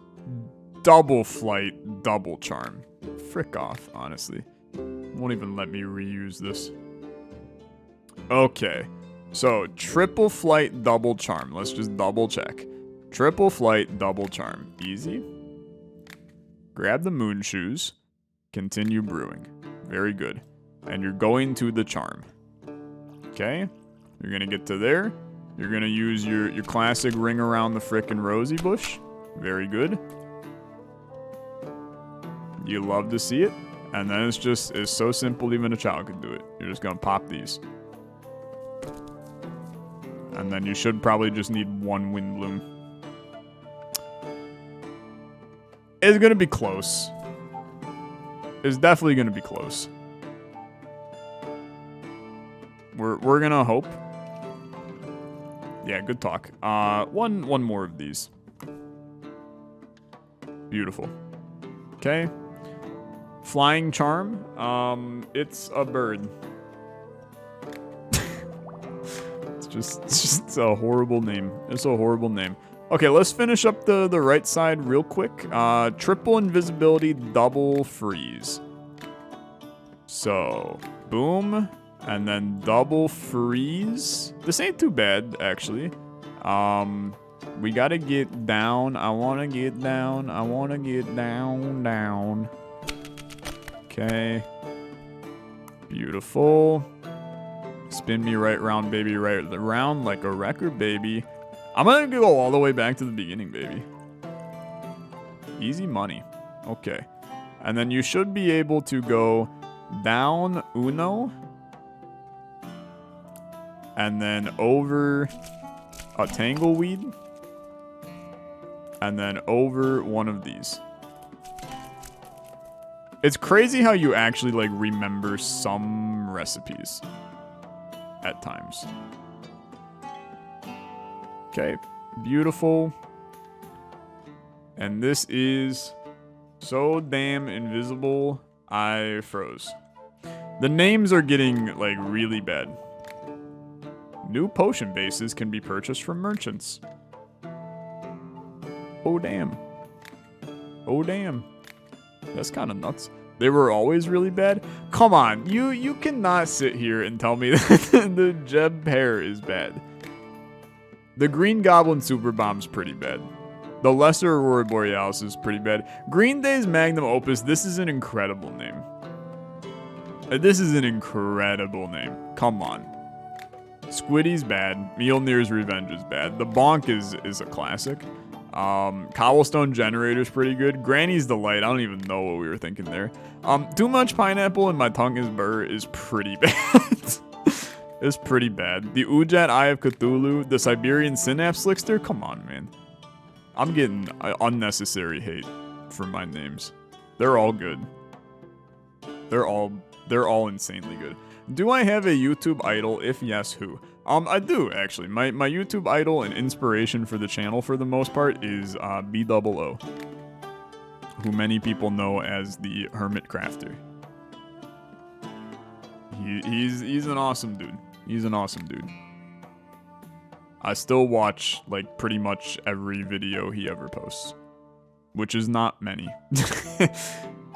double flight, double charm. Frick off, honestly. Won't even let me reuse this. Okay. So, triple flight, double charm. Let's just double check. Triple flight, double charm. Easy. Grab the moon shoes. Continue brewing. Very good. And you're going to the charm. Okay. You're gonna get to there. You're gonna use your classic ring around the frickin' rosy bush. Very good. You love to see it. And then it's so simple even a child could do it. You're just gonna pop these. And then you should probably just need 1 wind bloom. It's gonna be close. It's definitely gonna be close. We're gonna hope. Yeah, good talk. One more of these. Beautiful. Okay. Flying charm. It's a bird. it's just a horrible name. It's a horrible name. Okay, let's finish up the right side real quick. Triple invisibility, double freeze. So, boom. And then double freeze. This ain't too bad, actually. We gotta get down. I wanna get down. I wanna get down. Okay. Beautiful. Spin me right round, baby, right round like a record, baby. I'm gonna go all the way back to the beginning, baby. Easy money. Okay. And then you should be able to go down uno. And then over a tangleweed. And then over one of these. It's crazy how you actually, like, remember some recipes at times. Okay, beautiful. And this is so damn invisible, I froze. The names are getting, like, really bad. New potion bases can be purchased from merchants. Oh, damn. Oh, damn. That's kind of nuts. They were always really bad? Come on, you cannot sit here and tell me that the Jeb Pear is bad. The Green Goblin Super Bomb's pretty bad. The Lesser Aurora Borealis is pretty bad. Green Day's Magnum Opus, this is an incredible name. This is an incredible name. Come on. Squiddy's bad. Mjolnir's Revenge is bad. The Bonk is a classic. Cobblestone Generator's pretty good. Granny's Delight, I don't even know what we were thinking there. Too much pineapple and my tongue is burr is pretty bad. It's pretty bad. The Ujat Eye of Cthulhu, the Siberian Synapse Slickster, come on, man. I'm getting unnecessary hate for my names. They're all good. They're all insanely good. Do I have a YouTube idol? If yes, who? I do, actually. My YouTube idol and inspiration for the channel, for the most part, is B00, who many people know as the Hermit Crafter. He's an awesome dude. He's an awesome dude. I still watch, like, pretty much every video he ever posts. Which is not many.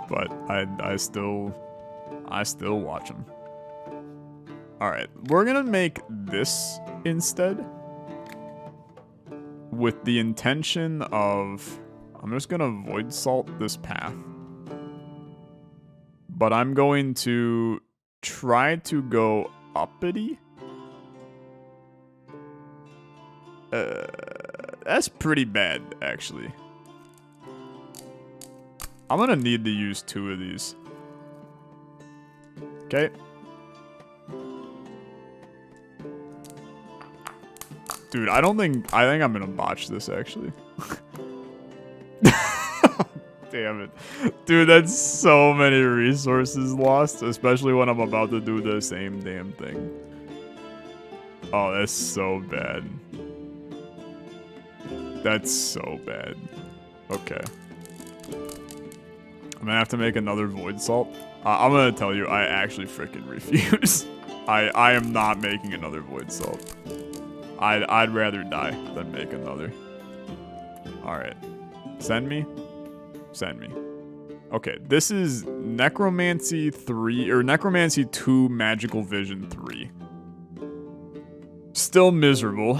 But I still watch him. Alright, we're gonna make this instead. With the intention of... I'm just gonna void salt this path. But I'm going to try to go uppity. That's pretty bad, actually. I'm gonna need to use 2 of these. Okay. Dude, I think I'm gonna botch this, actually. Damn it. Dude, that's so many resources lost, especially when I'm about to do the same damn thing. Oh, that's so bad. That's so bad. Okay. I'm gonna have to make another void salt. I'm gonna tell you, I actually freaking refuse. I am not making another void salt. I'd rather die than make another. Alright. Send me. Send me. Okay, this is Necromancy 3, or Necromancy 2 Magical Vision 3. Still miserable.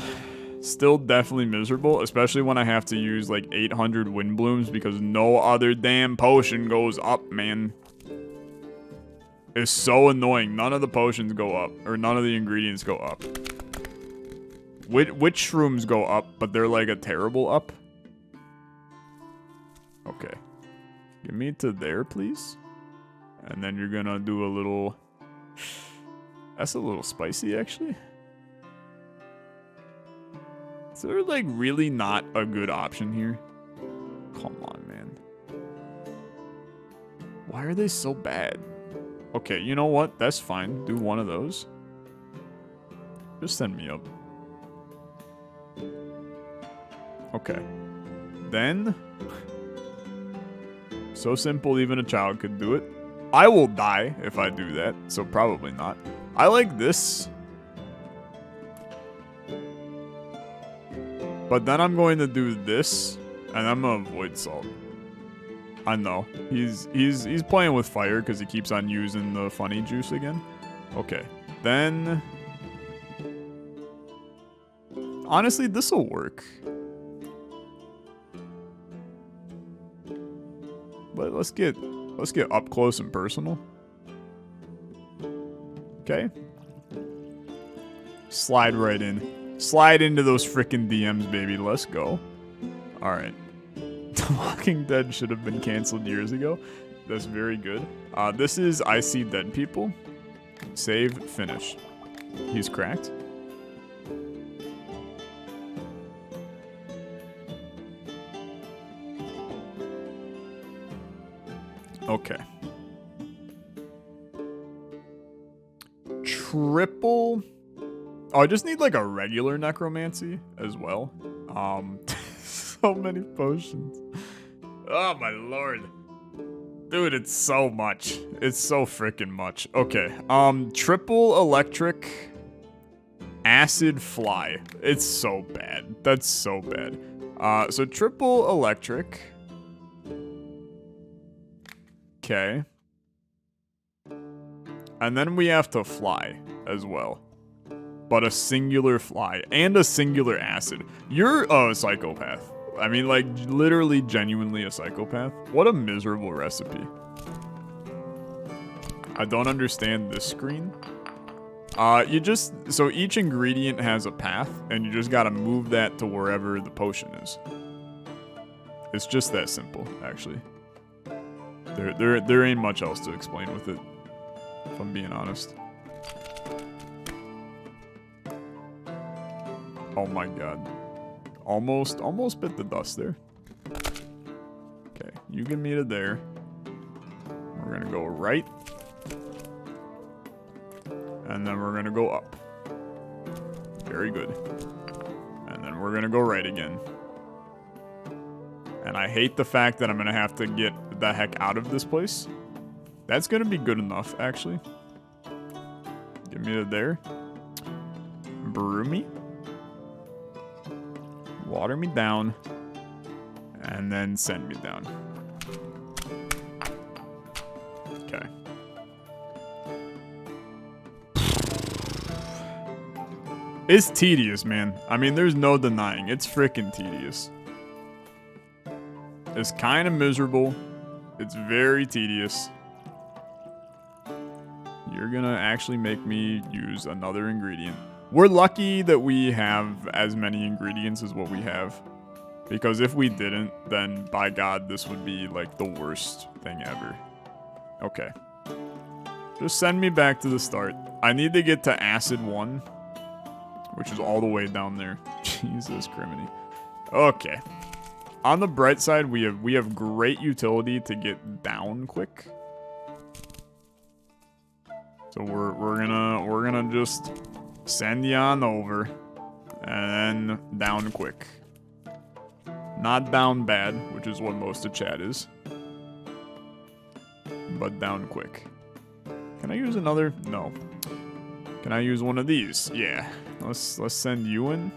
Still definitely miserable, especially when I have to use like 800 wind blooms because no other damn potion goes up, man. It's so annoying. None of the potions go up, or none of the ingredients go up. Which shrooms go up, but they're like a terrible up? Okay. Give me to there, please. And then you're gonna do a little... That's a little spicy, actually. Is there, like, really not a good option here? Come on, man. Why are they so bad? Okay, you know what? That's fine. Do one of those. Just send me up. Okay. Then... So simple, even a child could do it. I will die if I do that, so probably not. I like this. But then I'm going to do this, and I'm gonna avoid salt. I know. He's playing with fire because he keeps on using the funny juice again. Okay. Then... Honestly, this'll work. But let's get up close and personal. Okay. Slide right in. Slide into those freaking DMs, baby. Let's go. Alright. The Walking Dead should have been canceled years ago. That's very good. This is I See Dead People. Save, finish. He's cracked. Okay. Triple. Oh, I just need like a regular necromancy as well. So many potions. Oh my lord. Dude, it's so much. It's so freaking much. Okay. Triple electric acid fly. It's so bad. That's so bad. So triple electric. Okay. And then we have to fly as well. But a singular fly and a singular acid. You're a psychopath. I mean, like, literally, genuinely a psychopath. What a miserable recipe. I don't understand this screen. So each ingredient has a path, and you just gotta move that to wherever the potion is. It's just that simple, actually. There ain't much else to explain with it, if I'm being honest. Oh my god. Almost bit the dust there. Okay, you get me to there. We're gonna go right. And then we're gonna go up. Very good. And then we're gonna go right again. And I hate the fact that I'm gonna have to get the heck out of this place. That's gonna be good enough, actually. Get me to there. Brew me. Water me down. And then send me down. Okay. It's tedious, man. I mean, there's no denying. It's freaking tedious. It's kind of miserable. It's very tedious. You're gonna actually make me use another ingredient. We're lucky that we have as many ingredients as what we have. Because if we didn't, then by God, this would be like the worst thing ever. Okay. Just send me back to the start. I need to get to Acid 1, which is all the way down there. Jesus criminy. Okay. On the bright side, we have great utility to get down quick. So we're gonna just send you on over, and then down quick. Not down bad, which is what most of chat is, but down quick. Can I use another? No. Can I use one of these? Yeah. Let's send you in,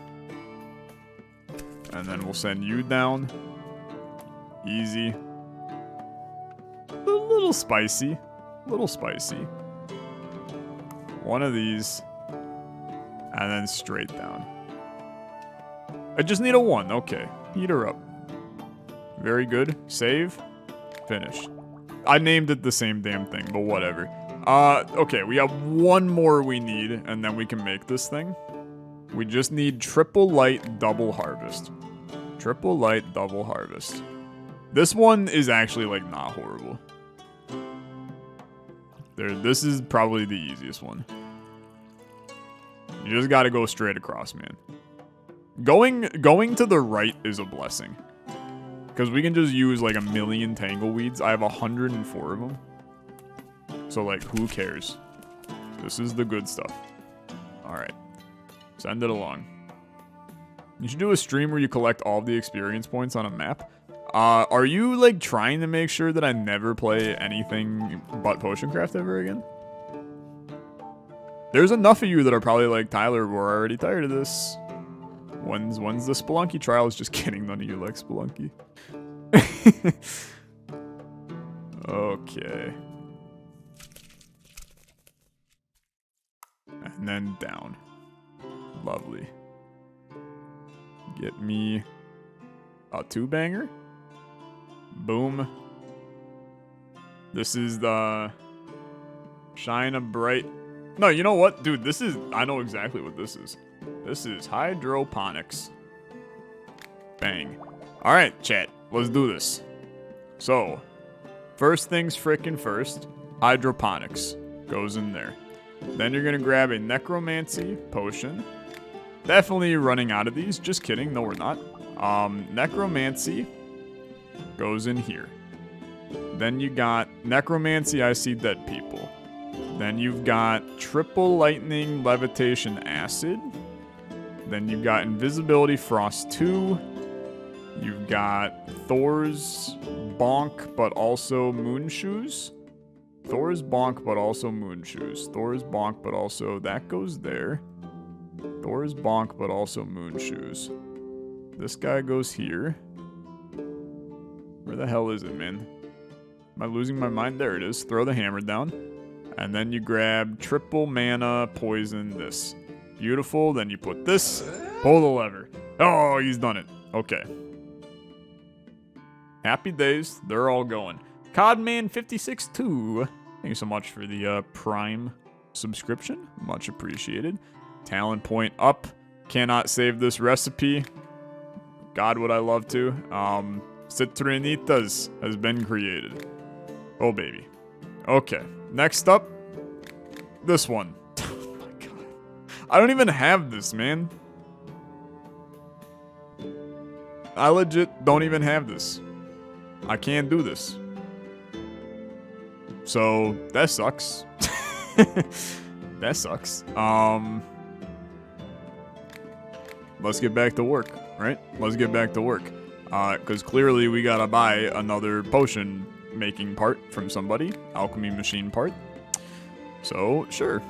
and then we'll send you down. Easy. A little spicy. A little spicy. One of these. And then straight down. I just need a 1. Okay. Heat her up. Very good. Save. Finish. I named it the same damn thing, but whatever. Okay. We have one more we need, and then we can make this thing. We just need triple light double harvest. Triple light double harvest. This one is actually, like, not horrible. This is probably the easiest one. You just gotta go straight across, man. Going to the right is a blessing. Because we can just use, like, 1,000,000 tangleweeds. I have 104 of them. So, like, who cares? This is the good stuff. Alright. Send it along. You should do a stream where you collect all the experience points on a map. Are you, like, trying to make sure that I never play anything but PotionCraft ever again? There's enough of you that are probably like, Tyler, we're already tired of this. When's the Spelunky trials? Just kidding, none of you like Spelunky. Okay. And then down. Lovely. Get me a 2-banger. Boom. This is the Shine a Bright No, you know what? Dude, this is... I know exactly what this is. This is hydroponics. Bang. Alright, chat. Let's do this. So, first things frickin' first. Hydroponics. Goes in there. Then you're gonna grab a necromancy potion. Definitely running out of these. Just kidding. No, we're not. Necromancy goes in here. Then you got necromancy, I see dead people. Then you've got triple lightning levitation acid. Then you've got invisibility frost 2. You've got Thor's bonk, but also moon shoes. Thor's bonk, but also moon shoes. Thor's bonk, but also that goes there. Thor's bonk, but also moon shoes. This guy goes here. Where the hell is it, man? Am I losing my mind? There it is. Throw the hammer down. And then you grab triple mana, poison, this. Beautiful. Then you put this. Pull the lever. Oh, he's done it. Okay. Happy days. They're all going. Codman562. Thank you so much for the Prime subscription. Much appreciated. Talent point up. Cannot save this recipe. God, would I love to. Citrinitas has been created. Oh, baby. Okay. Next up. This one. Oh, my God. I don't even have this, man. I legit don't even have this. I can't do this. So, that sucks. That sucks. Let's get back to work, right? Let's get back to work. Because clearly we gotta buy another potion making part from somebody. Alchemy machine part. So, sure.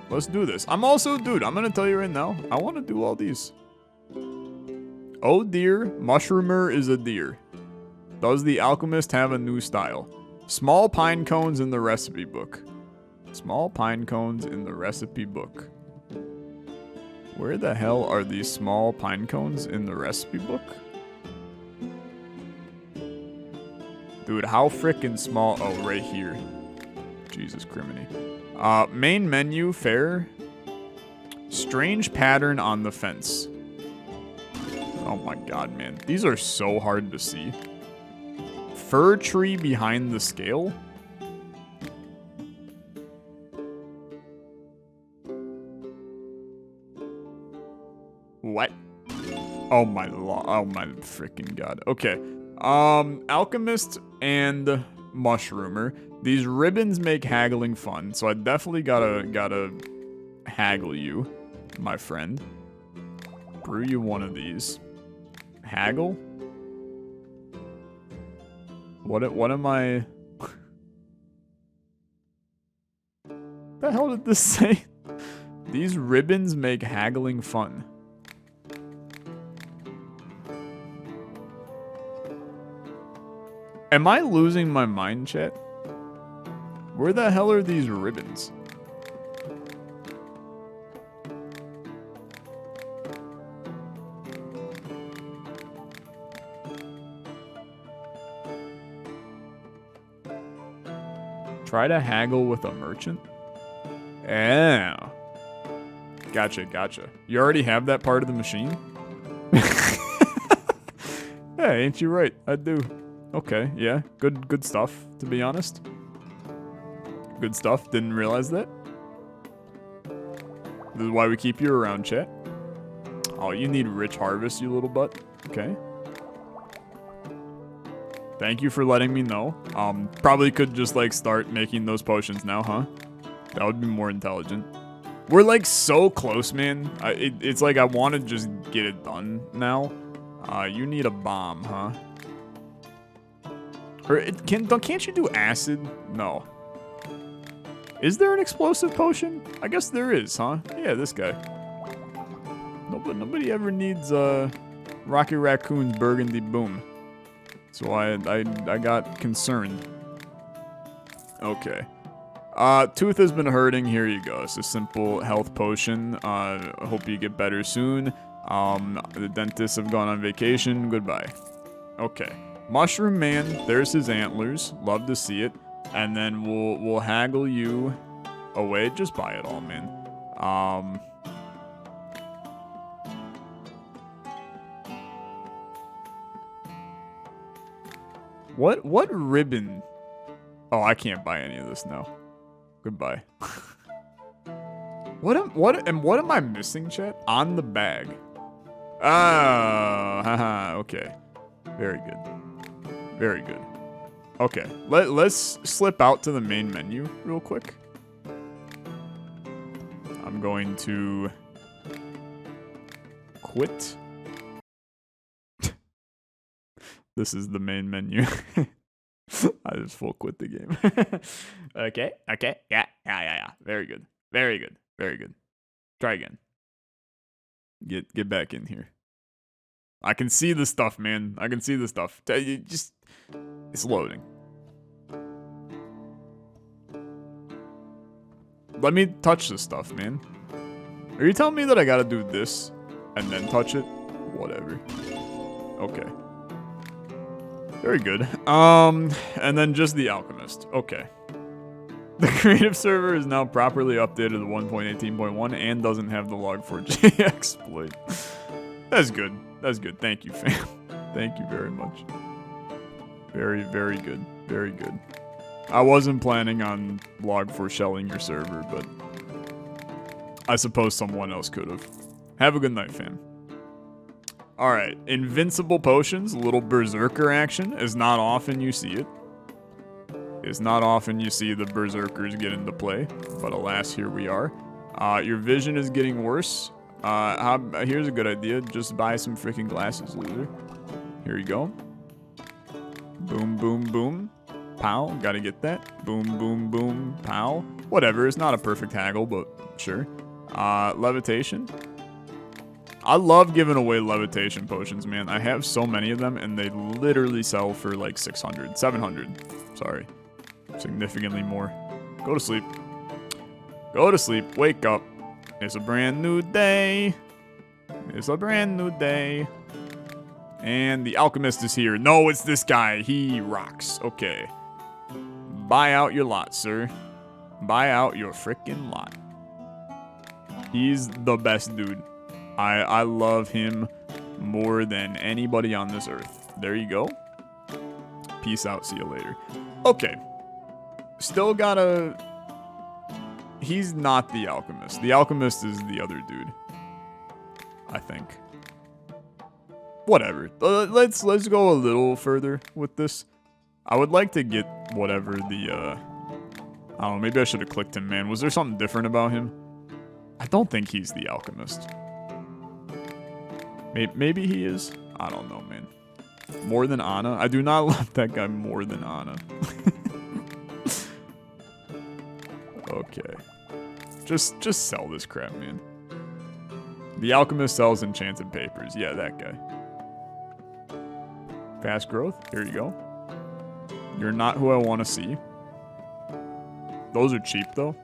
Let's do this. I'm also, dude, I'm gonna tell you right now, I want to do all these. Oh dear, mushroomer is a deer. Does the alchemist have a new style? Small pine cones in the recipe book. Small pine cones in the recipe book. Where the hell are these small pine cones in the recipe book? Dude, how frickin' small? Oh, right here. Jesus criminy. Main menu, fair. Strange pattern on the fence. Oh my god, man. These are so hard to see. Fir tree behind the scale? What? Oh my freaking god. Okay. Alchemist and mushroomer. These ribbons make haggling fun, so I definitely gotta haggle you, my friend. Brew you one of these. Haggle? What am I... the hell did this say? These ribbons make haggling fun. Am I losing my mind, chat? Where the hell are these ribbons? Try to haggle with a merchant? Yeah. Gotcha. You already have that part of the machine? Hey, ain't you right? I do. Okay, yeah. Good stuff, to be honest. Good stuff. Didn't realize that. This is why we keep you around, chat. Oh, you need rich harvest, you little butt. Okay. Thank you for letting me know. Probably could just, like, start making those potions now, huh? That would be more intelligent. We're, like, so close, man. It's like I want to just get it done now. You need a bomb, huh? Or can't you do acid? No. Is there an explosive potion? I guess there is, huh? Yeah, this guy. Nobody ever needs Rocky Raccoon's Burgundy Boom. So I got concerned. Okay. Tooth has been hurting. Here you go. It's a simple health potion. I hope you get better soon. The dentists have gone on vacation. Goodbye. Okay. Mushroom Man, there's his antlers. Love to see it. And then we'll haggle you away, just buy it all, man. What ribbon? Oh, I can't buy any of this now. Goodbye. What am I missing, chat? On the bag. Ah, haha, okay. Very good. Very good. Okay, let's slip out to the main menu real quick. I'm going to quit. This is the main menu. I just full quit the game. Okay. Yeah. Very good. Very good. Try again. Get back in here. I can see the stuff, man. I can see the stuff. It's loading. Let me touch this stuff, man. Are you telling me that I gotta do this and then touch it? Whatever. Okay. Very good. And then just the alchemist. Okay. The creative server is now properly updated to 1.18.1 and doesn't have the log4j exploit. That's good. That's good. Thank you, fam. Thank you very much. Very good. Very good. I wasn't planning on log4 shelling your server, but I suppose someone else could have. Have a good night, fam. Alright, invincible potions, a little berserker action, is not often you see it. It's not often you see the berserkers get into play, but alas, here we are. Your vision is getting worse. Here's a good idea, just buy some freaking glasses, loser. Here you go. Boom, boom, boom. Pow, gotta get that. Boom, boom, boom, pow. Whatever, it's not a perfect haggle, but sure. Levitation. I love giving away levitation potions, man. I have so many of them, and they literally sell for like 600, 700. Sorry. Significantly more. Go to sleep. Go to sleep. Wake up. It's a brand new day. It's a brand new day. And the alchemist is here. No, it's this guy. He rocks. Okay. Buy out your lot, sir. Buy out your freaking lot. He's the best dude. I love him more than anybody on this earth. There you go. Peace out. See you later. Okay. Still gotta... He's not the alchemist. The alchemist is the other dude. I think. Whatever. Let's go a little further with this. I would like to get whatever the... I don't know. Maybe I should have clicked him, man. Was there something different about him? I don't think he's the alchemist. Maybe he is. I don't know, man. More than Anna? I do not love that guy more than Anna. Okay. Just sell this crap, man. The alchemist sells enchanted papers. Yeah, that guy. Fast growth. Here you go. You're not who I want to see. Those are cheap, though.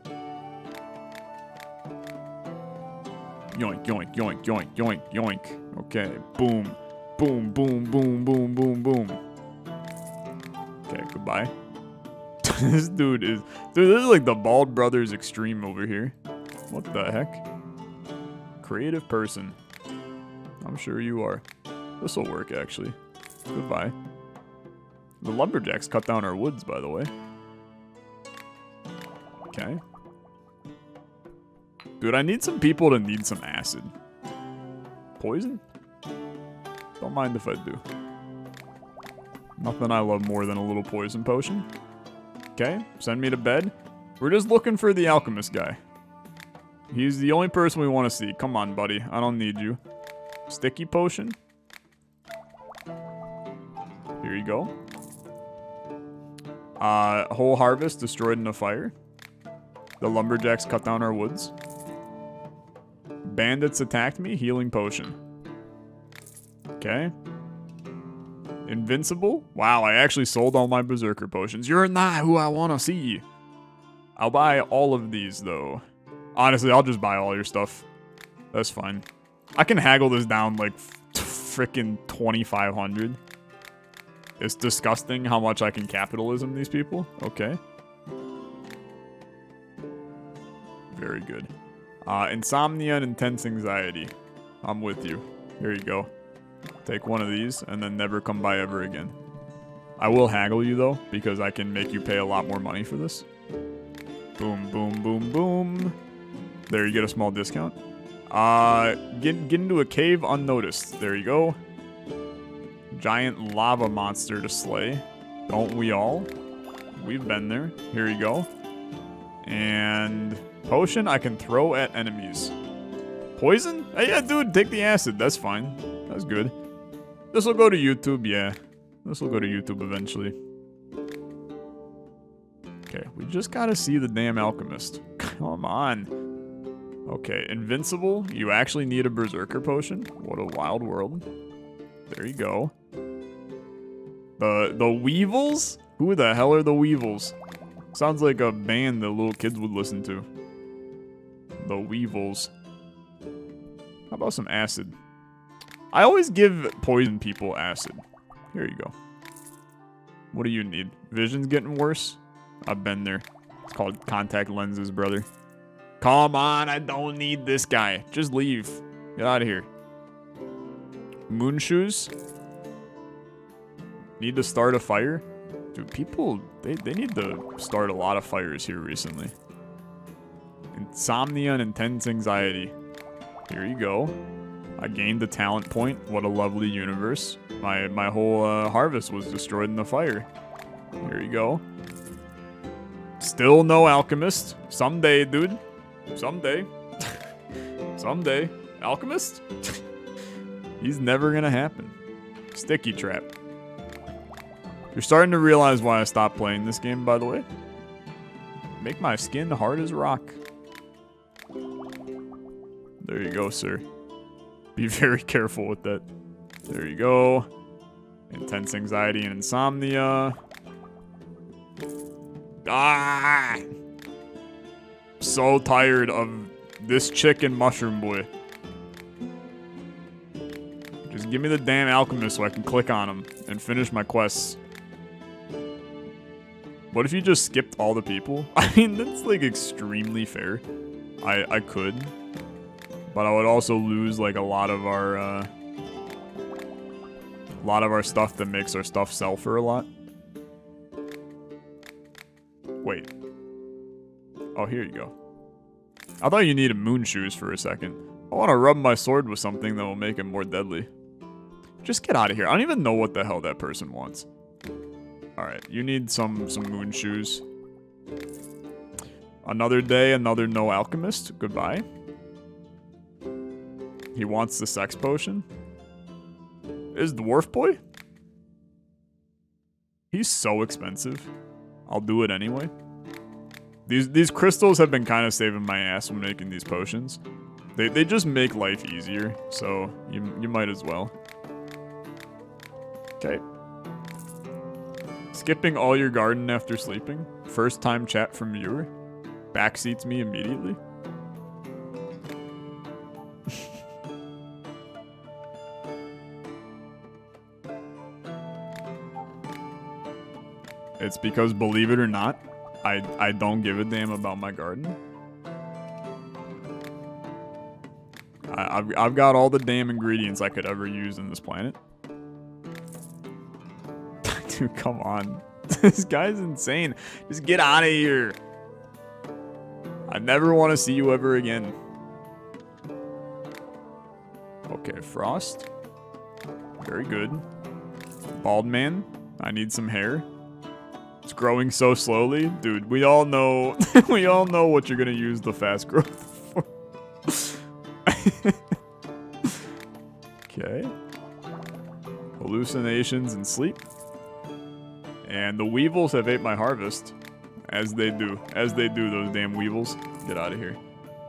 Yoink, yoink, yoink, yoink, yoink, yoink. Okay, boom. Boom, boom, boom, boom, boom, boom. Okay, goodbye. This dude is... Dude, this is like the Bald Brothers Extreme over here. What the heck? Creative person. I'm sure you are. This'll work, actually. Goodbye. The lumberjacks cut down our woods, by the way. Okay. Dude, I need some people to need some acid. Poison? Don't mind if I do. Nothing I love more than a little poison potion. Okay, send me to bed. We're just looking for the alchemist guy. He's the only person we want to see. Come on, buddy. I don't need you. Sticky potion. Here you go. Whole harvest destroyed in a fire. The lumberjacks cut down our woods. Bandits attacked me. Healing potion. Okay. Invincible? Wow, I actually sold all my berserker potions. You're not who I want to see. I'll buy all of these, though. Honestly, I'll just buy all your stuff. That's fine. I can haggle this down like frickin' 2,500. It's disgusting how much I can capitalism these people. Okay. Very good. Insomnia and intense anxiety. I'm with you. Here you go. Take one of these and then never come by ever again. I will haggle you though, because I can make you pay a lot more money for this. Boom, boom, boom, boom. There, you get a small discount. Get into a cave unnoticed. There you go. Giant lava monster to slay. Don't we all? We've been there. Here you go. And potion I can throw at enemies. Poison? Hey, yeah, dude, take the acid. That's fine. That's good. This will go to YouTube, yeah. This will go to YouTube eventually. Okay, we just gotta see the damn alchemist. Come on. Okay, invincible. You actually need a berserker potion. What a wild world. There you go. The Weevils? Who the hell are the Weevils? Sounds like a band that little kids would listen to. The Weevils. How about some acid? I always give poison people acid. Here you go. What do you need? Vision's getting worse? I've been there. It's called contact lenses, brother. Come on, I don't need this guy. Just leave. Get out of here. Moon shoes? Need to start a fire? Dude, people, they need to start a lot of fires here recently. Insomnia and intense anxiety. Here you go. I gained a talent point. What a lovely universe. My whole harvest was destroyed in the fire. Here you go. Still no alchemist. Someday, dude. Someday. Someday. Alchemist? He's never gonna happen. Sticky trap. You're starting to realize why I stopped playing this game, by the way. Make my skin hard as rock. There you go, sir. Be very careful with that. There you go. Intense anxiety and insomnia. Ah! So tired of this chicken mushroom boy. Just give me the damn alchemist so I can click on him and finish my quests. What if you just skipped all the people? I mean, that's like extremely fair. I could. But I would also lose like a lot of our stuff that makes our stuff sell for a lot. Wait. Oh, here you go. I thought you needed moon shoes for a second. I want to rub my sword with something that will make it more deadly. Just get out of here. I don't even know what the hell that person wants. Alright, you need some moon shoes. Another day, another no alchemist. Goodbye. He wants the sex potion. Is Dwarf Boy? He's so expensive. I'll do it anyway. These crystals have been kind of saving my ass when making these potions. They just make life easier, so you might as well. Okay. Skipping all your garden after sleeping. First time chat from viewer. Backseats me immediately. It's because, believe it or not, I don't give a damn about my garden. I've got all the damn ingredients I could ever use in this planet. Dude, come on. This guy's insane. Just get out of here. I never want to see you ever again. Okay, frost. Very good. Bald man. I need some hair. It's growing so slowly. Dude, we all know we all know what you're gonna use the fast growth for. Okay. Hallucinations and sleep. And the weevils have ate my harvest. As they do. As they do, those damn weevils. Get out of here.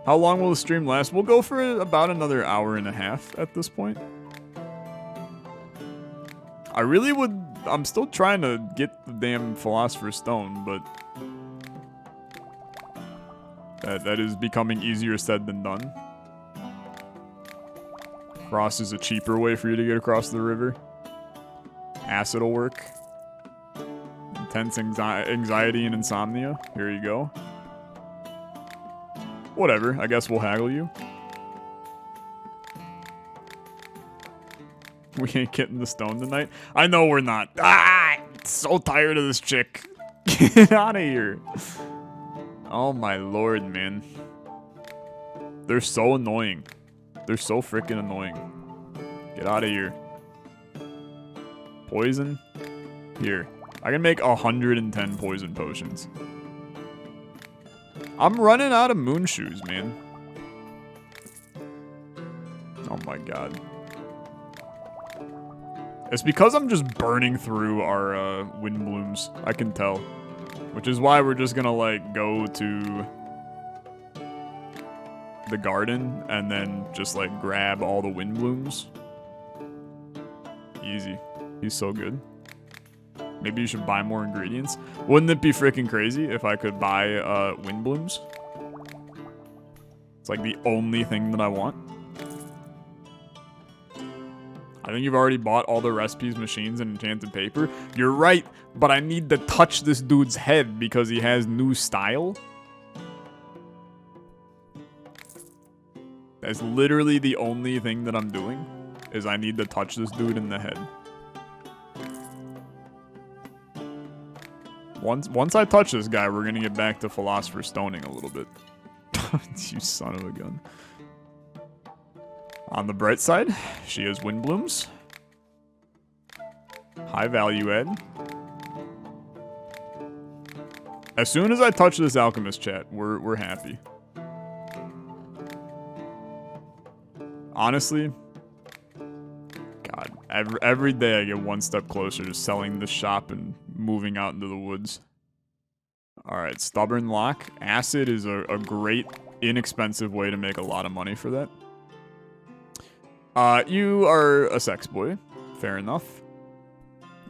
How long will the stream last? We'll go for about another hour and a half at this point. I really would... I'm still trying to get the damn Philosopher's Stone, but... That is becoming easier said than done. Frost is a cheaper way for you to get across the river. Acid will work. Intense anxiety and insomnia. Here you go. whatever. I guess we'll haggle you. We ain't getting the stone tonight. I know we're not. Ah, so tired of this chick. Get out of here. Oh my lord, man. They're so annoying. They're so freaking annoying. Get out of here. Poison? Here. I can make 110 poison potions. I'm running out of moon shoes, man. Oh my god. It's because I'm just burning through our wind blooms. I can tell. Which is why we're just gonna like go to the garden and then just like grab all the wind blooms. Easy. He's so good. Maybe you should buy more ingredients. Wouldn't it be freaking crazy if I could buy wind blooms? It's like the only thing that I want. I think you've already bought all the recipes, machines, and enchanted paper. You're right, but I need to touch this dude's head because he has new style. That's literally the only thing that I'm doing, is I need to touch this dude in the head. Once I touch this guy, we're gonna get back to Philosopher's stoning a little bit. You son of a gun. On the bright side, she has wind blooms. High value add. As soon as I touch this alchemist chat, we're happy. Honestly, God, every day I get one step closer to selling this shop and moving out into the woods. Alright, stubborn lock. Acid is a great, inexpensive way to make a lot of money for that. You are a sex boy. Fair enough.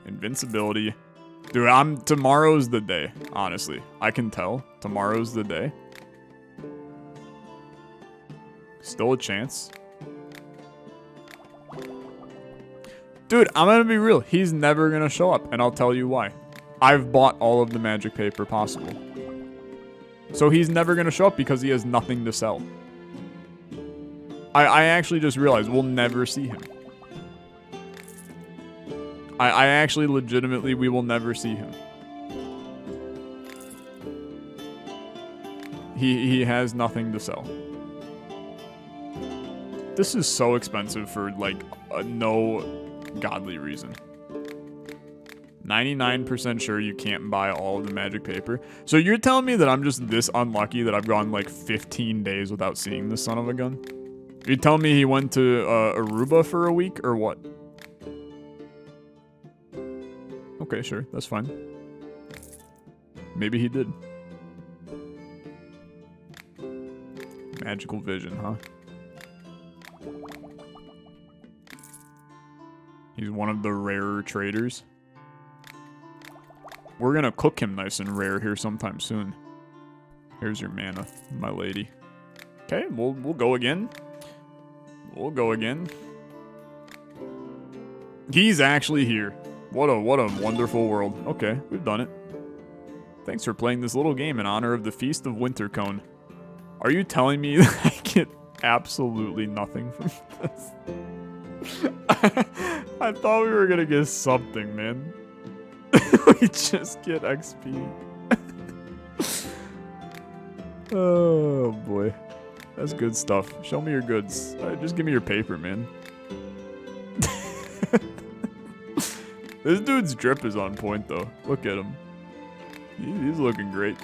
Invincibility. Dude, tomorrow's the day, honestly. I can tell. Tomorrow's the day. Still a chance. Dude, I'm gonna be real. He's never gonna show up, and I'll tell you why. I've bought all of the magic paper possible. So he's never gonna show up because he has nothing to sell. I actually just realized we'll never see him. I actually legitimately, we will never see him. He has nothing to sell. This is so expensive for like no godly reason. 99% sure you can't buy all of the magic paper. So you're telling me that I'm just this unlucky that I've gone like 15 days without seeing this son of a gun? You're telling me he went to Aruba for a week or what? Okay, sure, that's fine. Maybe he did. Magical vision, huh? He's one of the rarer traders. We're gonna cook him nice and rare here sometime soon. Here's your mana, my lady. Okay, we'll go again. We'll go again. He's actually here. What a wonderful world. Okay, we've done it. Thanks for playing this little game in honor of the Feast of Wintercone. Are you telling me that I get absolutely nothing from this? I thought we were gonna get something, man. We just get XP. Oh boy. That's good stuff. Show me your goods. Just give me your paper, man. This dude's drip is on point, though. Look at him. He's looking great.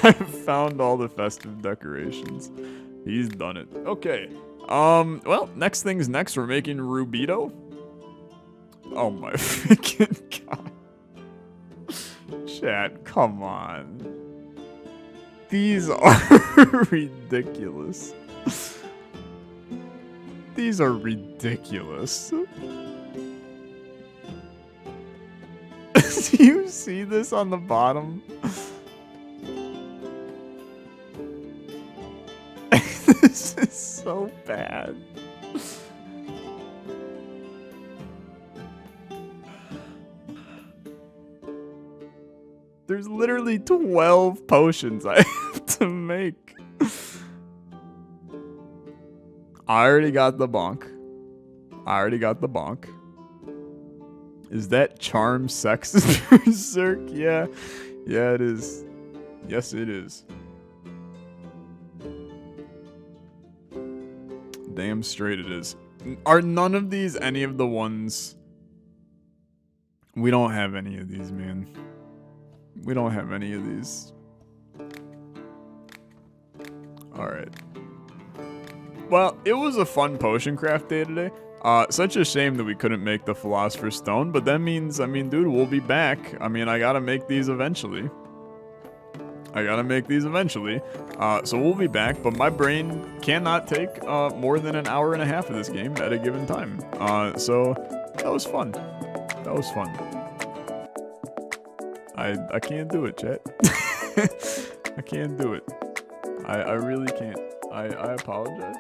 I found all the festive decorations. He's done it. Okay. Well, next thing's next. We're making rubido. Oh my freaking god. Chat, come on. These are ridiculous. These are ridiculous. Do you see this on the bottom? This is so bad. There's literally 12 potions I have to make? I already got the bonk. Is that charm sex berserk? Yeah. Yeah, it is. Yes, it is. Damn straight it is. Are none of these any of the ones... We don't have any of these, man. We don't have any of these. Alright. Well, it was a fun PotionCraft day today. Such a shame that we couldn't make the Philosopher's Stone, but that means, I mean, dude, we'll be back. I mean, I gotta make these eventually. So we'll be back, but my brain cannot take more than an hour and a half of this game at a given time. So that was fun. I can't do it, chat. I can't do it. I really can't. I apologize.